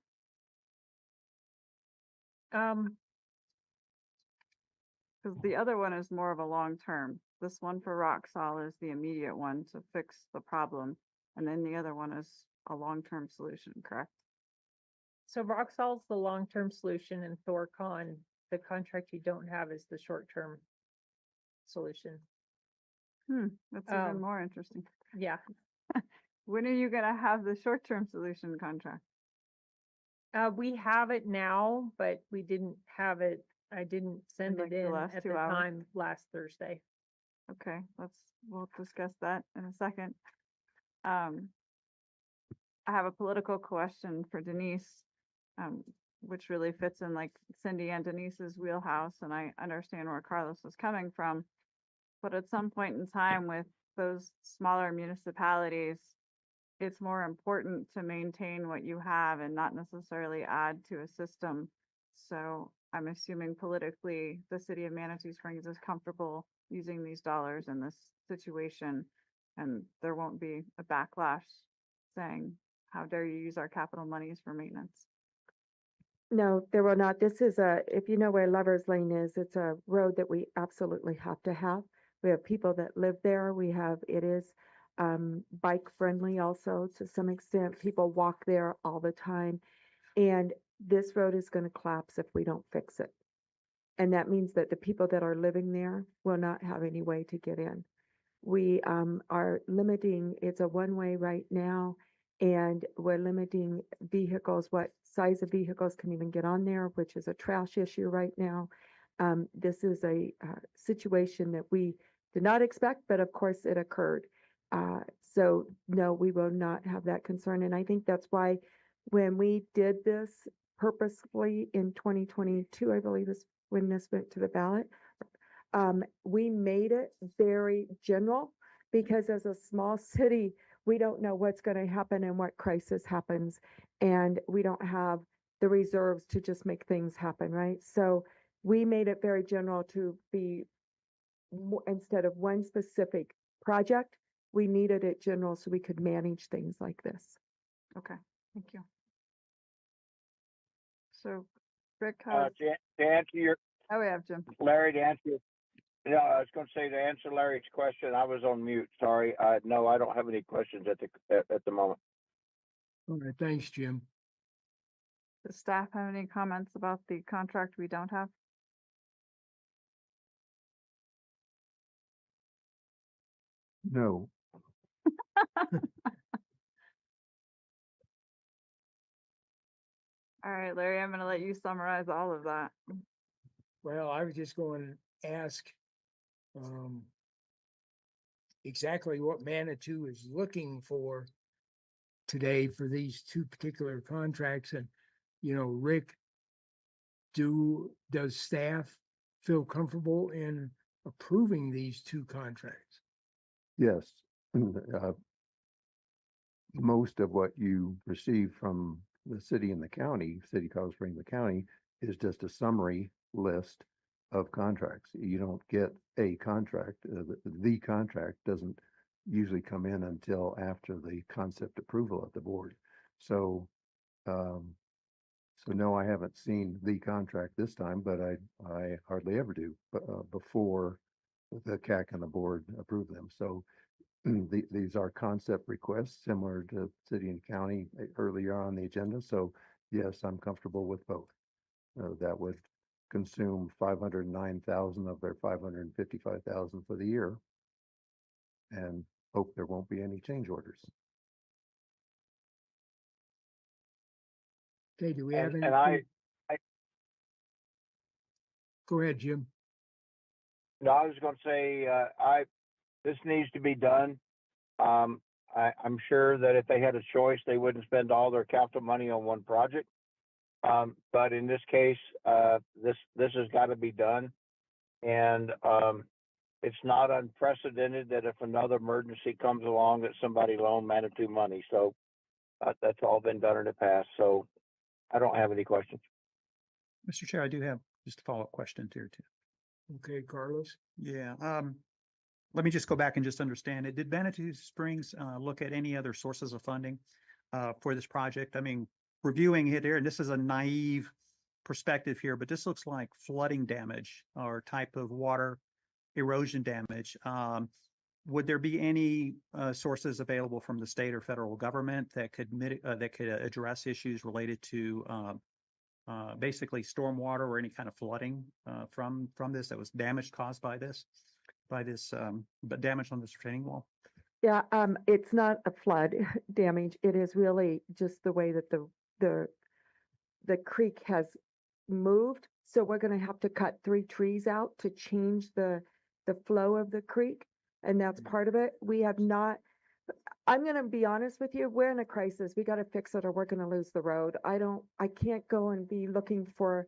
Because the other one is more of a long term. This one for Roxall is the immediate one to fix the problem. And then the other one is a long-term solution, correct? So Roxall's the long-term solution, and Thorcon, the contract you don't have, is the short-term solution. That's even more interesting. Yeah. When are you gonna have the short-term solution contract? We have it now, but we didn't have it. I didn't send like it the in last at 2 the hours? time last Thursday. Okay, we'll discuss that in a second. I have a political question for Denise, which really fits in like Cindy and Denise's wheelhouse, and I understand where Carlos is coming from. But at some point in time with those smaller municipalities, it's more important to maintain what you have and not necessarily add to a system. So I'm assuming politically, the city of Manitou Springs is comfortable using these dollars in this situation, and there won't be a backlash saying, how dare you use our capital monies for maintenance? No, there will not. This is if you know where Lover's Lane is, it's a road that we absolutely have to have. We have people that live there. It is bike friendly also to some extent. People walk there all the time. And this road is going to collapse if we don't fix it. And that means that the people that are living there will not have any way to get in. We are limiting, it's a one-way right now, and we're limiting vehicles, what size of vehicles can even get on there, which is a trash issue right now. This is a situation that we did not expect, but of course it occurred. So no, we will not have that concern. And I think that's why when we did this purposefully in 2022, I believe is when this went to the ballot, we made it very general because as a small city, we don't know what's going to happen and what crisis happens. And we don't have the reserves to just make things happen, right? So we made it very general to be, instead of one specific project, we needed it general so we could manage things like this. Okay, thank you. So, Rick, To answer your, we have Jim. Larry, to answer your, I was going to say, to answer Larry's question, I was on mute. Sorry. No, I don't have any questions at the moment. All right, thanks, Jim. Does staff have any comments about the contract we don't have? No, All right, Larry, I'm gonna let you summarize all of that. Well, I was just going to ask exactly what Manitou is looking for today for these two particular contracts. And, Rick, does staff feel comfortable in approving these two contracts? yes. Most of what you receive from the city and the county, City of Colorado Springs, the county, is just a summary list of contracts. You don't get a contract. The contract doesn't usually come in until after the concept approval at the board. So, no, I haven't seen the contract this time, but I hardly ever do before the CAC and the board approve them. So these are concept requests similar to city and county earlier on the agenda. So yes, I'm comfortable with both. That would consume 509,000 of their 555,000 for the year, and hope there won't be any change orders. Okay, do we have any? And I Go ahead, Jim. no, I was going to say, this needs to be done. I'm sure that if they had a choice, they wouldn't spend all their capital money on one project. But in this case, this has got to be done. And, it's not unprecedented that if another emergency comes along, that somebody loan Manitou money. So, that's all been done in the past. So I don't have any questions. Mr. Chair, I do have just a follow-up question here too. Okay, Carlos. Yeah, let me just go back and just understand it. Did Manitou Springs look at any other sources of funding for this project? I mean, reviewing it here, and this is a naive perspective here, but this looks like flooding damage or type of water erosion damage. Would there be any sources available from the state or federal government that could address issues related to basically stormwater or any kind of flooding from this that was damage caused by this but damage on this retaining wall? Yeah, it's not a flood damage. It is really just the way that the creek has moved. So we're gonna have to cut 3 trees out to change the flow of the creek. And that's part of it. We have not, I'm gonna be honest with you, we're in a crisis. We gotta fix it or we're gonna lose the road. I can't go and be looking for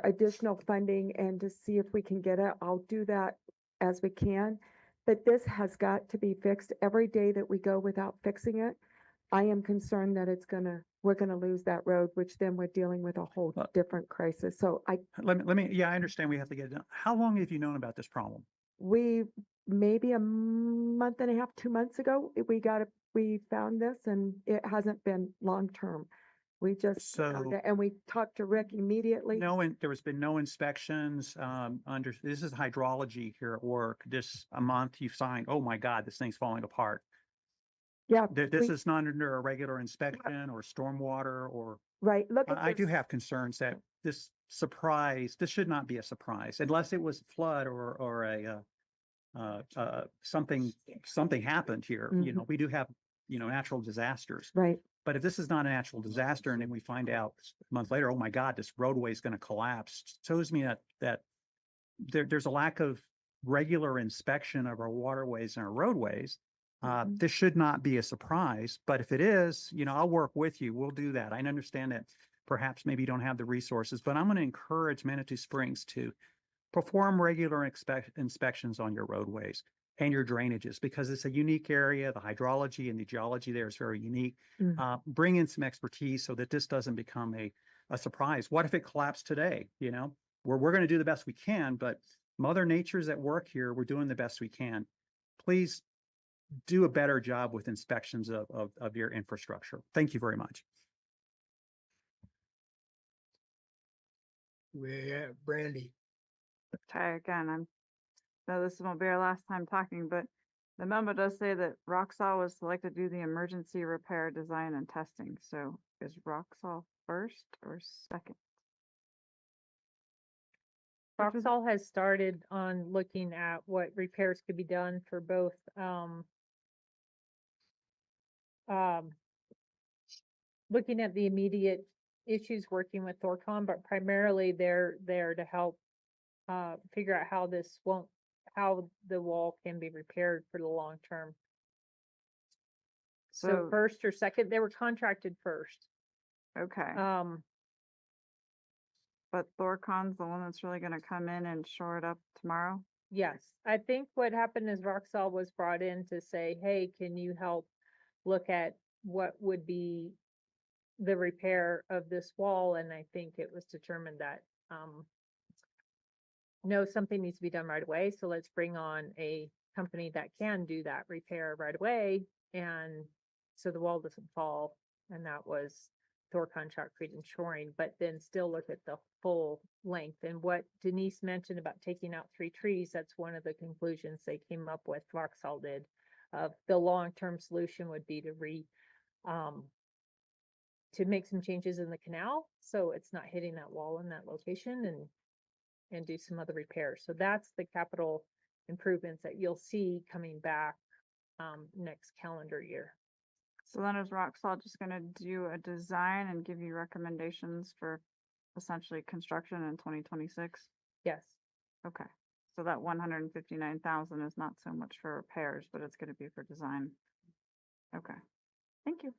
additional funding and to see if we can get it. I'll do that as we can. But this has got to be fixed. Every day that we go without fixing it, I am concerned that we're gonna lose that road, which then we're dealing with a whole different crisis. So Let me, yeah, I understand we have to get it done. How long have you known about this problem? we, maybe a month and a half, 2 months ago, we found this and it hasn't been long-term. We just, found So- it, and we talked to Rick immediately. There has been no inspections this is hydrology here at work. This a month you've signed, oh my God, this thing's falling apart. Yeah. This is not under a regular inspection or stormwater or. Right, look at I do this. have concerns that this should not be a surprise unless it was a flood or a something happened here. You know, we do have, natural disasters. Right. But if this is not a natural disaster and then we find out a month later, oh my God, this roadway is going to collapse, shows me that there's a lack of regular inspection of our waterways and our roadways. This should not be a surprise, but if it is, I'll work with you. We'll do that. I understand that perhaps maybe you don't have the resources, but I'm going to encourage Manitou Springs to perform regular inspections on your roadways and your drainages because it's a unique area. The hydrology and the geology there is very unique. Bring in some expertise so that this doesn't become a surprise. What if it collapsed today? We're going to do the best we can, but Mother Nature's at work here. We're doing the best we can. Please do a better job with inspections of your infrastructure. Thank you very much. Brandy. Try again. No, this won't be our last time talking, but The memo does say that Roxall was selected to do the emergency repair design and testing. So is Roxall first or second? Which was- Roxall has started on looking at what repairs could be done for both, looking at the immediate issues, working with Thorcon, but primarily they're there to help figure out how the wall can be repaired for the long term. So So- first or second, they were contracted first. Okay. Um, But Thorcon's the one that's really gonna come in and shore it up tomorrow? yes, I think what happened is Roxall was brought in to say, hey, can you help look at what would be the repair of this wall? And I think it was determined that, no, something needs to be done right away. So let's bring on a company that can do that repair right away. And so the wall doesn't fall. And that was Thorcon Shotcrete and shoring, but then still look at the full length. And what Denise mentioned about taking out 3 trees, that's one of the conclusions they came up with, Roxall did. The long-term solution would be to make some changes in the canal, so it's not hitting that wall in that location, and do some other repairs. So that's the capital improvements that you'll see coming back next calendar year. So then is Roxall just gonna do a design and give you recommendations for essentially construction in 2026? Yes. Okay, so that 159,000 is not so much for repairs, but it's gonna be for design. Okay, thank you.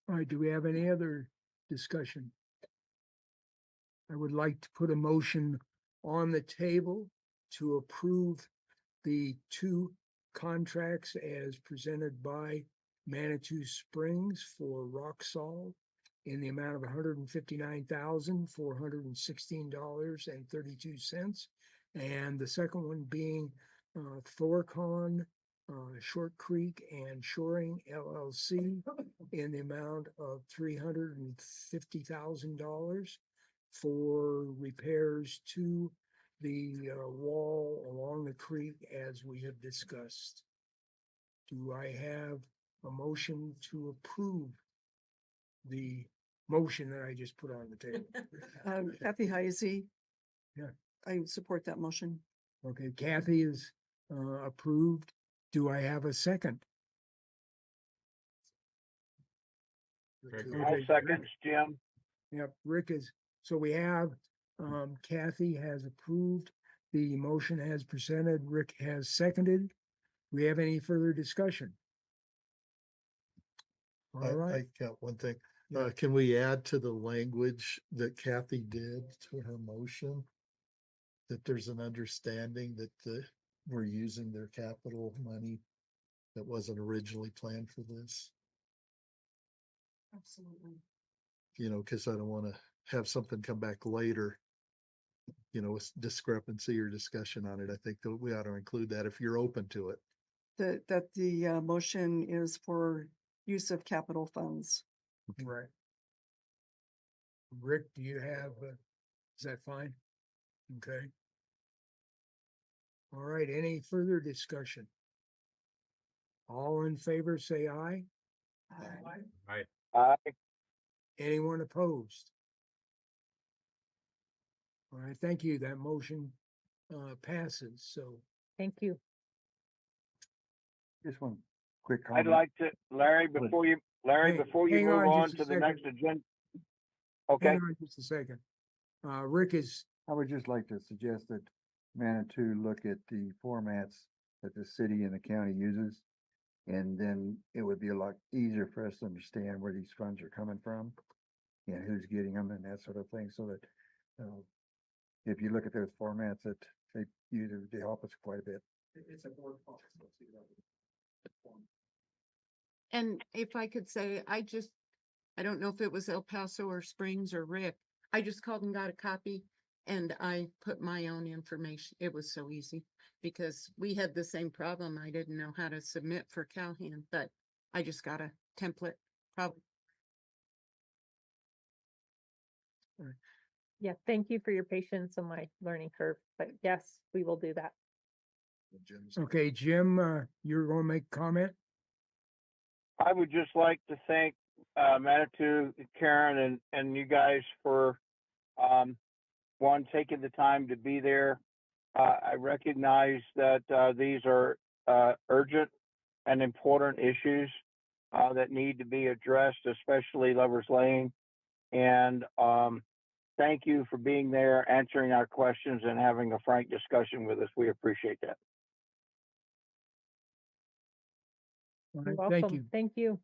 All right, do we have any other discussion? I would like to put a motion on the table to approve the 2 contracts as presented by Manitou Springs for Roxall in the amount of $159,416.32. And the second one being Thorcon Short Creek and Shoring LLC in the amount of $350,000 for repairs to the wall along the creek as we have discussed. Do I have a motion to approve the motion that I just put on the table? Kathy Heisey. Yeah. I support that motion. Okay, Kathy is approved. Do I have a second? I'll second, Jim. Yep, Rick is, so we have, Kathy has approved, the motion has presented, Rick has seconded. We have any further discussion? All right, I got one thing. Yeah. Can we add to the language that Kathy did to her motion? That there's an understanding that we're using their capital money that wasn't originally planned for this, Absolutely. cause I don't wanna have something come back later. With discrepancy or discussion on it. I think that we ought to include that if you're open to it. That the motion is for use of capital funds. right. Rick, do you have, is that fine? Okay. All right, any further discussion? All in favor, say aye. Aye. Anyone opposed? All right, thank you. That motion passes, so. Thank you. Just one quick I'd comment. like to, Larry, Hang- before you hang move on on just a to the second. next agenda. Hang Okay, on just a second. Rick is, I would just like to suggest that Manitou look at the formats that the city and the county uses. And then it would be a lot easier for us to understand where these funds are coming from and who's getting them and that sort of thing, so that if you look at those formats that they use, they help us quite a bit. It's a board policy. And if I could say, I don't know if it was El Paso or Springs or Rick. I just called and got a copy and I put my own information. It was so easy because we had the same problem. I didn't know how to submit for Calhoun, but I just got a template. Probably. Yeah, thank you for your patience on my learning curve, but yes, we will do that. Okay, Jim, you're gonna make a comment? I would just like to thank Manitou, Karen, and you guys for one, taking the time to be there. I recognize that these are urgent and important issues that need to be addressed, especially Lovers Lane. And thank you for being there, answering our questions, and having a frank discussion with us. We appreciate that. All You're right, thank welcome. you. Thank you.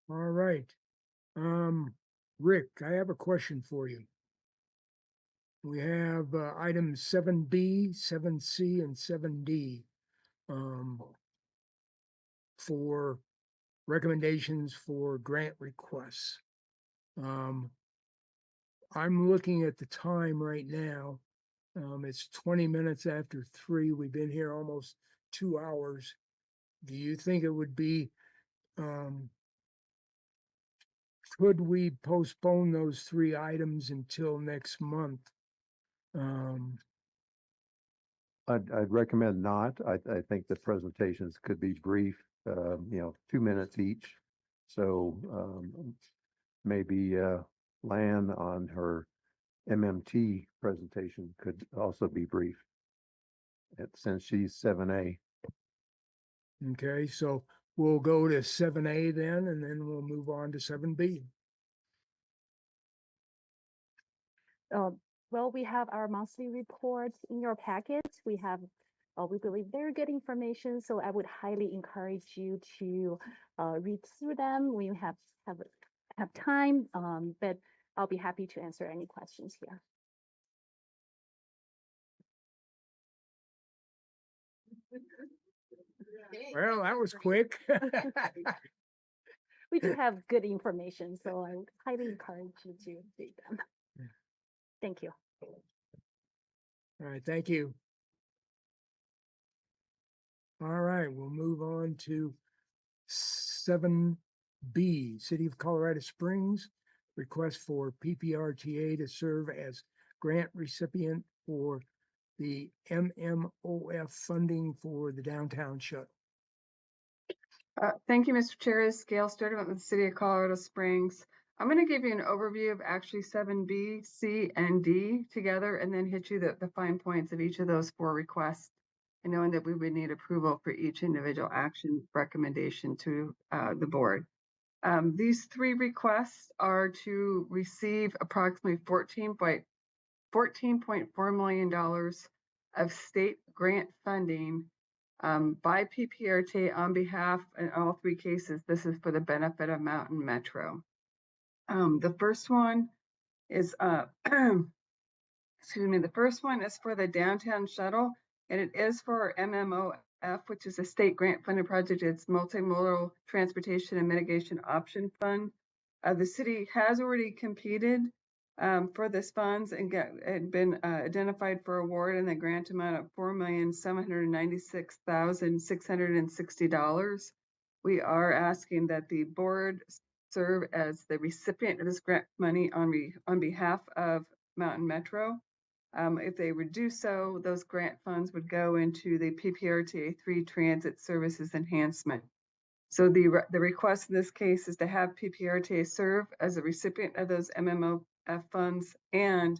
All right. Rick, I have a question for you. We have items 7B, 7C, and 7D for recommendations for grant requests. I'm looking at the time right now. It's 20 minutes after 3. We've been here almost 2 hours. Do you think it would be, could we postpone those 3 items until next month? I'd recommend not. I think the presentations could be brief, 2 minutes each. So, maybe, Lan on her MMT presentation could also be brief. Since she's 7A. Okay, so we'll go to 7A then, and then we'll move on to 7B. Well, we have our monthly reports in your packet. We have, we believe, very good information. So I would highly encourage you to read through them when you have time. But I'll be happy to answer any questions here. Well, that was quick. We do have good information, so I would highly encourage you to read them. Thank you. All right, thank you. All right, we'll move on to 7B, City of Colorado Springs, request for PPRTA to serve as grant recipient for the MMOF funding for the downtown shuttle. Thank you, Mr. Chair. Gail Sturdivant with the City of Colorado Springs. I'm going to give you an overview of actually 7B, C, and D together, and then hit you the fine points of each of those 4 requests, and knowing that we would need approval for each individual action recommendation to the board. These 3 requests are to receive approximately $14.4 million of state grant funding by PPRTA on behalf, in all 3 cases, this is for the benefit of Mountain Metro. The first one is, excuse me, the first one is for the downtown shuttle, and it is for MMOF, which is a state grant funded project. It's Multimodal Transportation and Mitigation Option Fund. The city has already competed for this funds and been identified for award in the grant amount of $4,796,660. We are asking that the board serve as the recipient of this grant money on behalf of Mountain Metro. If they would do so, those grant funds would go into the PPRTA 3 Transit Services Enhancement. So the request in this case is to have PPRTA serve as a recipient of those MMOF funds and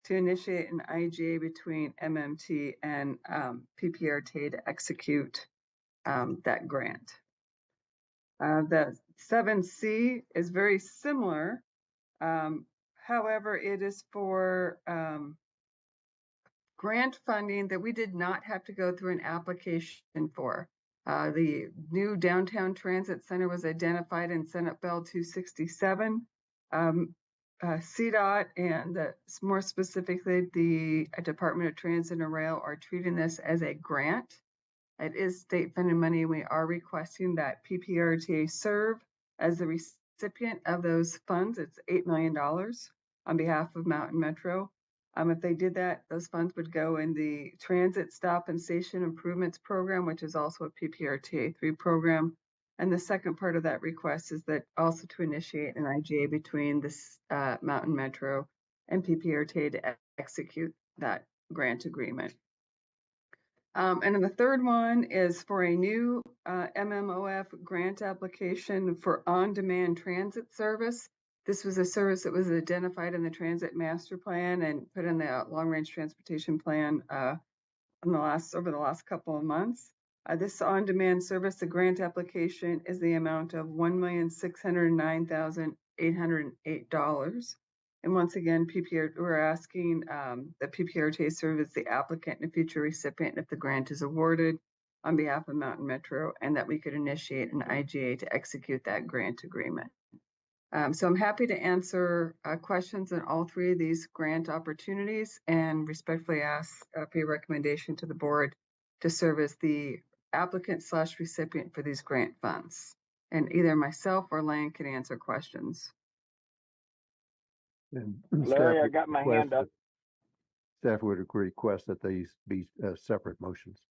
to initiate an IGA between MMT and PPRTA to execute that grant. The 7C is very similar. However, it is for grant funding that we did not have to go through an application for. The new downtown transit center was identified in Senate Bill 267. CDOT and more specifically the Department of Transit and Rail are treating this as a grant. It is state funded money. We are requesting that PPRTA serve as the recipient of those funds. It's $8 million on behalf of Mountain Metro. If they did that, those funds would go in the Transit Stop and Station Improvements Program, which is also a PPRTA 3 program. And the second part of that request is that also to initiate an IGA between this Mountain Metro and PPRTA to execute that grant agreement. And then the third one is for a new MMOF grant application for on-demand transit service. This was a service that was identified in the transit master plan and put in the long-range transportation plan over the last couple of months. This on-demand service, the grant application is the amount of $1,609,808. And once again, we're asking that PPRTA serve as the applicant and a future recipient if the grant is awarded on behalf of Mountain Metro, and that we could initiate an IGA to execute that grant agreement. So I'm happy to answer questions on all three of these grant opportunities and respectfully ask for your recommendation to the board to serve as the applicant/recipient for these grant funds. And either myself or Lang can answer questions. And Larry, staff I would got my request hand up. Staff would request that these be separate motions.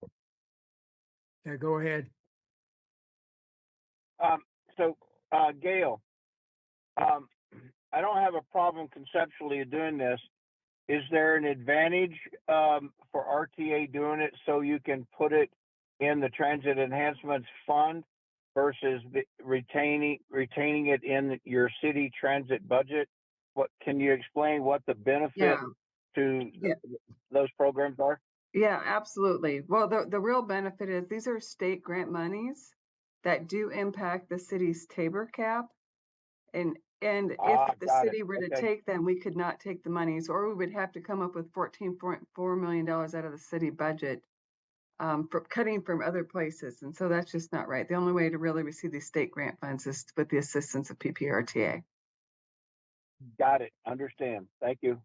Yeah, go ahead. Gail, I don't have a problem conceptually of doing this. Is there an advantage for RTA doing it so you can put it in the Transit Enhancements Fund versus retaining it in your city transit budget? What can you explain what the benefit to those programs are? Yeah, absolutely. Well, the real benefit is these are state grant monies that do impact the city's Tabor cap. And if the city were to take them, we could not take the monies, or we would have to come up with $14.4 million out of the city budget for cutting from other places. And so that's just not right. The only way to really receive these state grant funds is with the assistance of PPRTA. Got it. Understand. Thank you.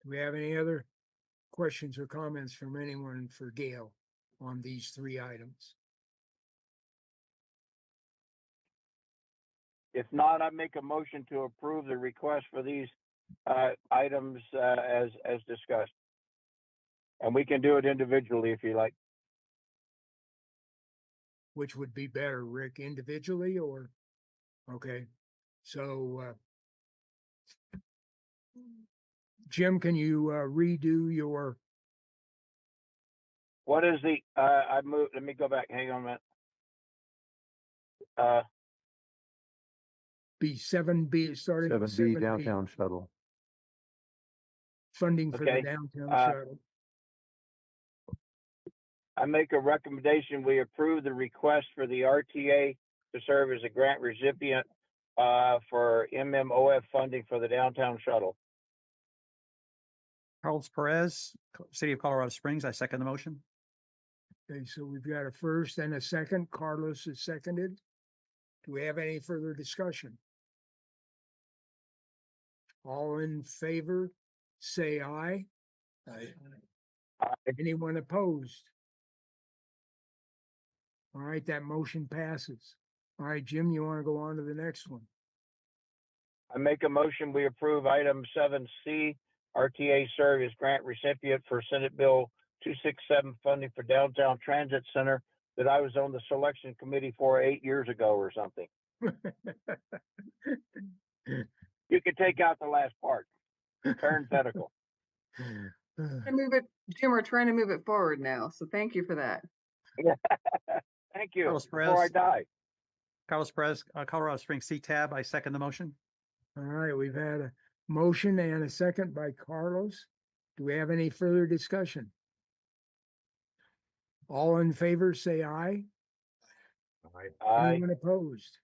Do we have any other questions or comments from anyone for Gail on these three items? If not, I make a motion to approve the request for these items as discussed. And we can do it individually if you like. Which would be better, Rick, individually or? Okay, so Jim, can you redo your? What is the, I moved, let me go back, hang on a minute. B7B, starting with 7B downtown shuttle. Funding for the Okay, downtown shuttle. I make a recommendation, we approve the request for the RTA to serve as a grant recipient for MMOF funding for the downtown shuttle. Carlos Perez, City of Colorado Springs, I second the motion. Okay, so we've got a first and a second. Carlos is seconded. Do we have any further discussion? All in favor, say aye. Aye. Anyone opposed? All right, that motion passes. All right, Jim, you want to go on to the next one? I make a motion, we approve item 7C, RTA serve as grant recipient for Senate Bill 267 funding for downtown transit center that I was on the selection committee for 8 years ago or something. You can take out the last part. Parenthetical. Jim, we're trying to move it forward now. So thank you for that. Thank you. Carlos Before I Perez. die. Carlos Perez, Colorado Springs CTAB, I second the motion. All right, we've had a motion and a second by Carlos. Do we have any further discussion? All in favor, say aye. Aye. Anyone opposed?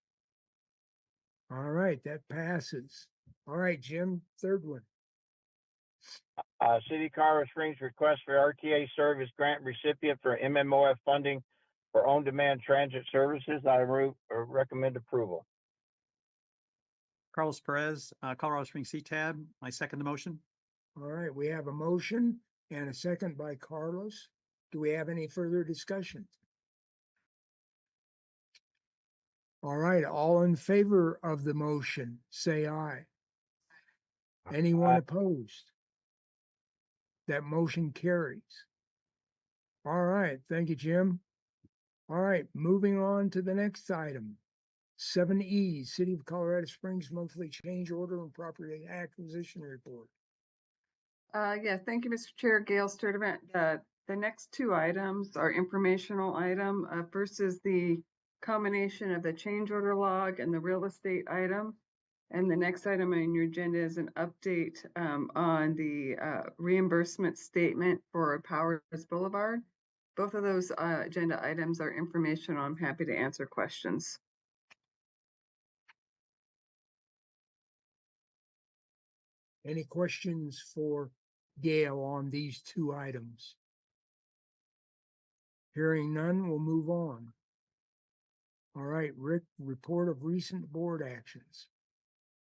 All right, that passes. All right, Jim, third one. City of Colorado Springs request for RTA service grant recipient for MMOF funding for on-demand transit services. I recommend approval. Carlos Perez, Colorado Springs CTAB, I second the motion. All right, we have a motion and a second by Carlos. Do we have any further discussion? All right, all in favor of the motion, say aye. Anyone opposed? That motion carries. All right, thank you, Jim. All right, moving on to the next item. 7E, City of Colorado Springs Monthly Change Order and Property Acquisition Report. Yeah, thank you, Mr. Chair. Gail Sturdivant. The next two items are informational item. First is the combination of the change order log and the real estate item. And the next item on your agenda is an update on the reimbursement statement for Powers Boulevard. Both of those agenda items are informational. I'm happy to answer questions. Any questions for Gail on these two items? Hearing none, we'll move on. All right, Rick, report of recent board actions.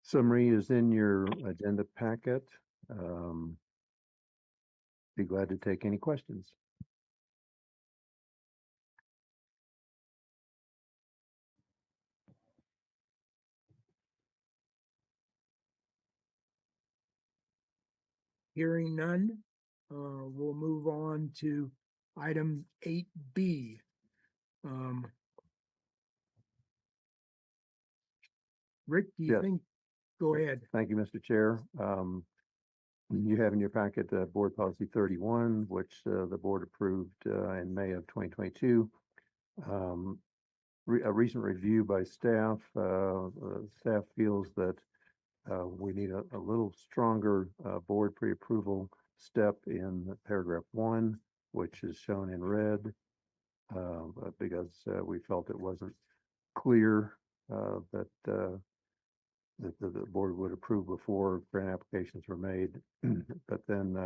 Summary is in your agenda packet. Be glad to take any questions. Hearing none, we'll move on to item 8B. Rick, do you Yes. think, go ahead. Thank you, Mr. Chair. You have in your packet Board Policy 31, which the board approved in May of 2022. A recent review by staff, staff feels that we need a little stronger board pre-approval step in paragraph 1, which is shown in red, because we felt it wasn't clear that the board would approve before grant applications were made. But then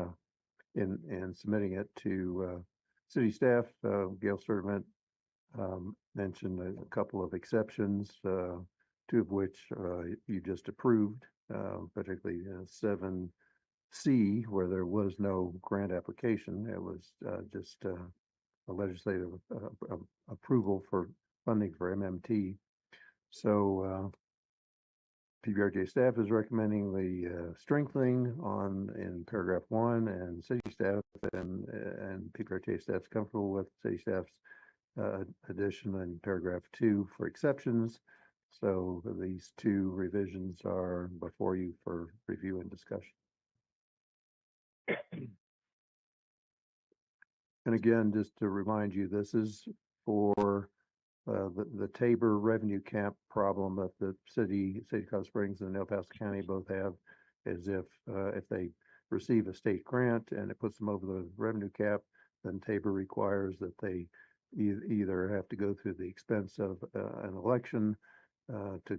in submitting it to city staff, Gail Sturdivant mentioned a couple of exceptions, two of which you just approved, particularly 7C, where there was no grant application. It was just a legislative approval for funding for MMT. So PPRTA staff is recommending the strengthening in paragraph 1, and city staff and PPRTA staff is comfortable with city staff's addition in paragraph 2 for exceptions. So these two revisions are before you for review and discussion. And again, just to remind you, this is for the Tabor revenue cap problem that the city of Colorado Springs and El Paso County both have, is if they receive a state grant and it puts them over the revenue cap, then Tabor requires that they either have to go through the expense of an election to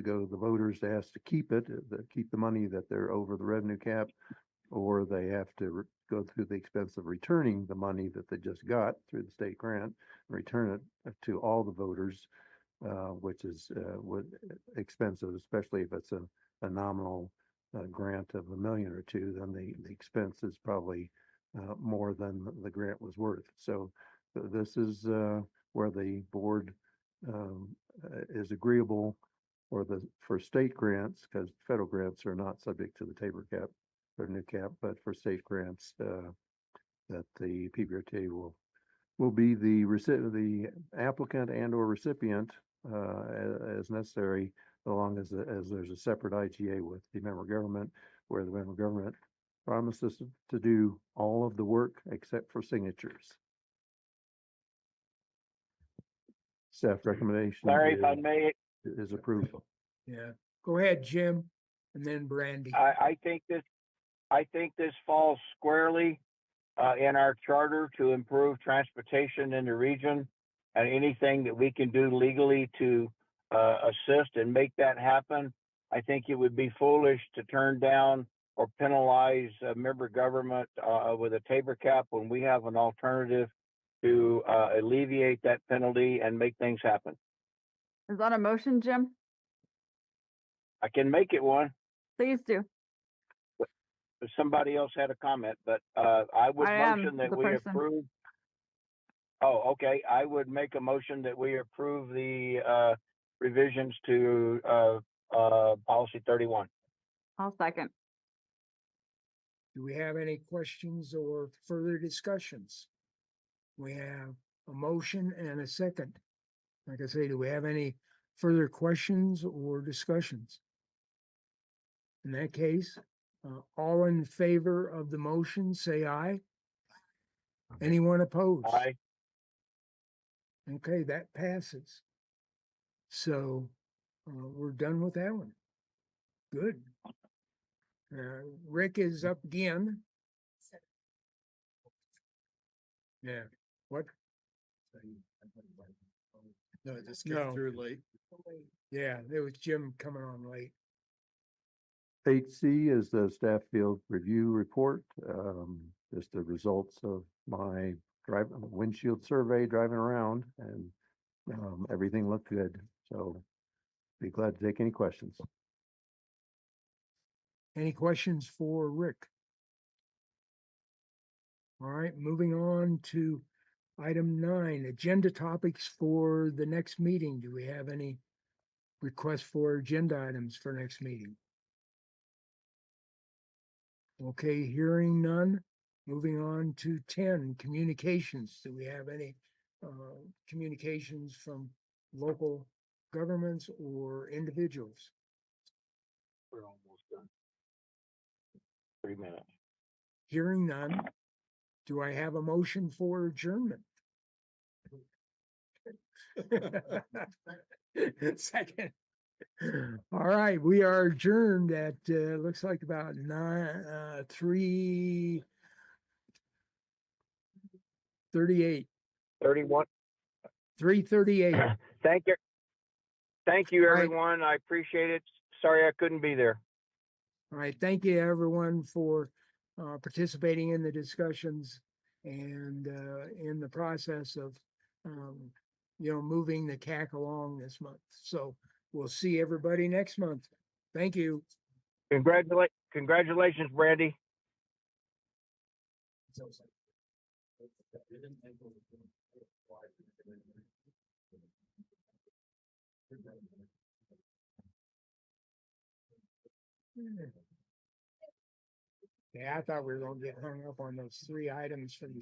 go to the voters to ask to keep the money that they're over the revenue cap, or they have to go through the expense of returning the money that they just got through the state grant and return it to all the voters, which is expensive, especially if it's a nominal grant of $1 million or $2 million, then the expense is probably more than the grant was worth. So this is where the board is agreeable for state grants, because federal grants are not subject to the Tabor cap or new cap, but for state grants that the PPRTA will be the applicant and or recipient as necessary, as long as there's a separate IGA with the member government, where the member government promises to do all of the work except for signatures. Staff recommendation Larry, if I may, is approval. Yeah, go ahead, Jim, and then Brandy. I think this falls squarely in our charter to improve transportation in the region, and anything that we can do legally to assist and make that happen. I think it would be foolish to turn down or penalize a member government with a Tabor cap when we have an alternative to alleviate that penalty and make things happen. Is that a motion, Jim? I can make it one. Please do. If somebody else had a comment, but I would motion that we approve. Oh, okay. I would make a motion that we approve the revisions to policy 31. I'll second. Do we have any questions or further discussions? We have a motion and a second. Like I say, do we have any further questions or discussions? In that case, all in favor of the motion, say aye. Anyone opposed? Aye. Okay, that passes. So we're done with that one. Good. Rick is up again. Yeah. What? No, it just No. came through late. Yeah, it was Jim coming on late. 8C is the staff field review report. Just the results of my windshield survey driving around, and everything looked good. So be glad to take any questions. Any questions for Rick? All right, moving on to item 9, agenda topics for the next meeting. Do we have any requests for agenda items for next meeting? Okay, hearing none. Moving on to 10, communications. Do we have any communications from local governments or individuals? We're almost done. 3 minutes. Hearing none. Do I have a motion for adjournment? Second. All right, we are adjourned at looks like about 3:38. 31. 3:38. Thank you. Thank you, All right. everyone. I appreciate it. Sorry I couldn't be there. All right, thank you everyone for participating in the discussions and in the process of moving the CAC along this month. So we'll see everybody next month. Thank you. Congratulations, Brandy. Yeah, I thought we were gonna get hung up on those 3 items from the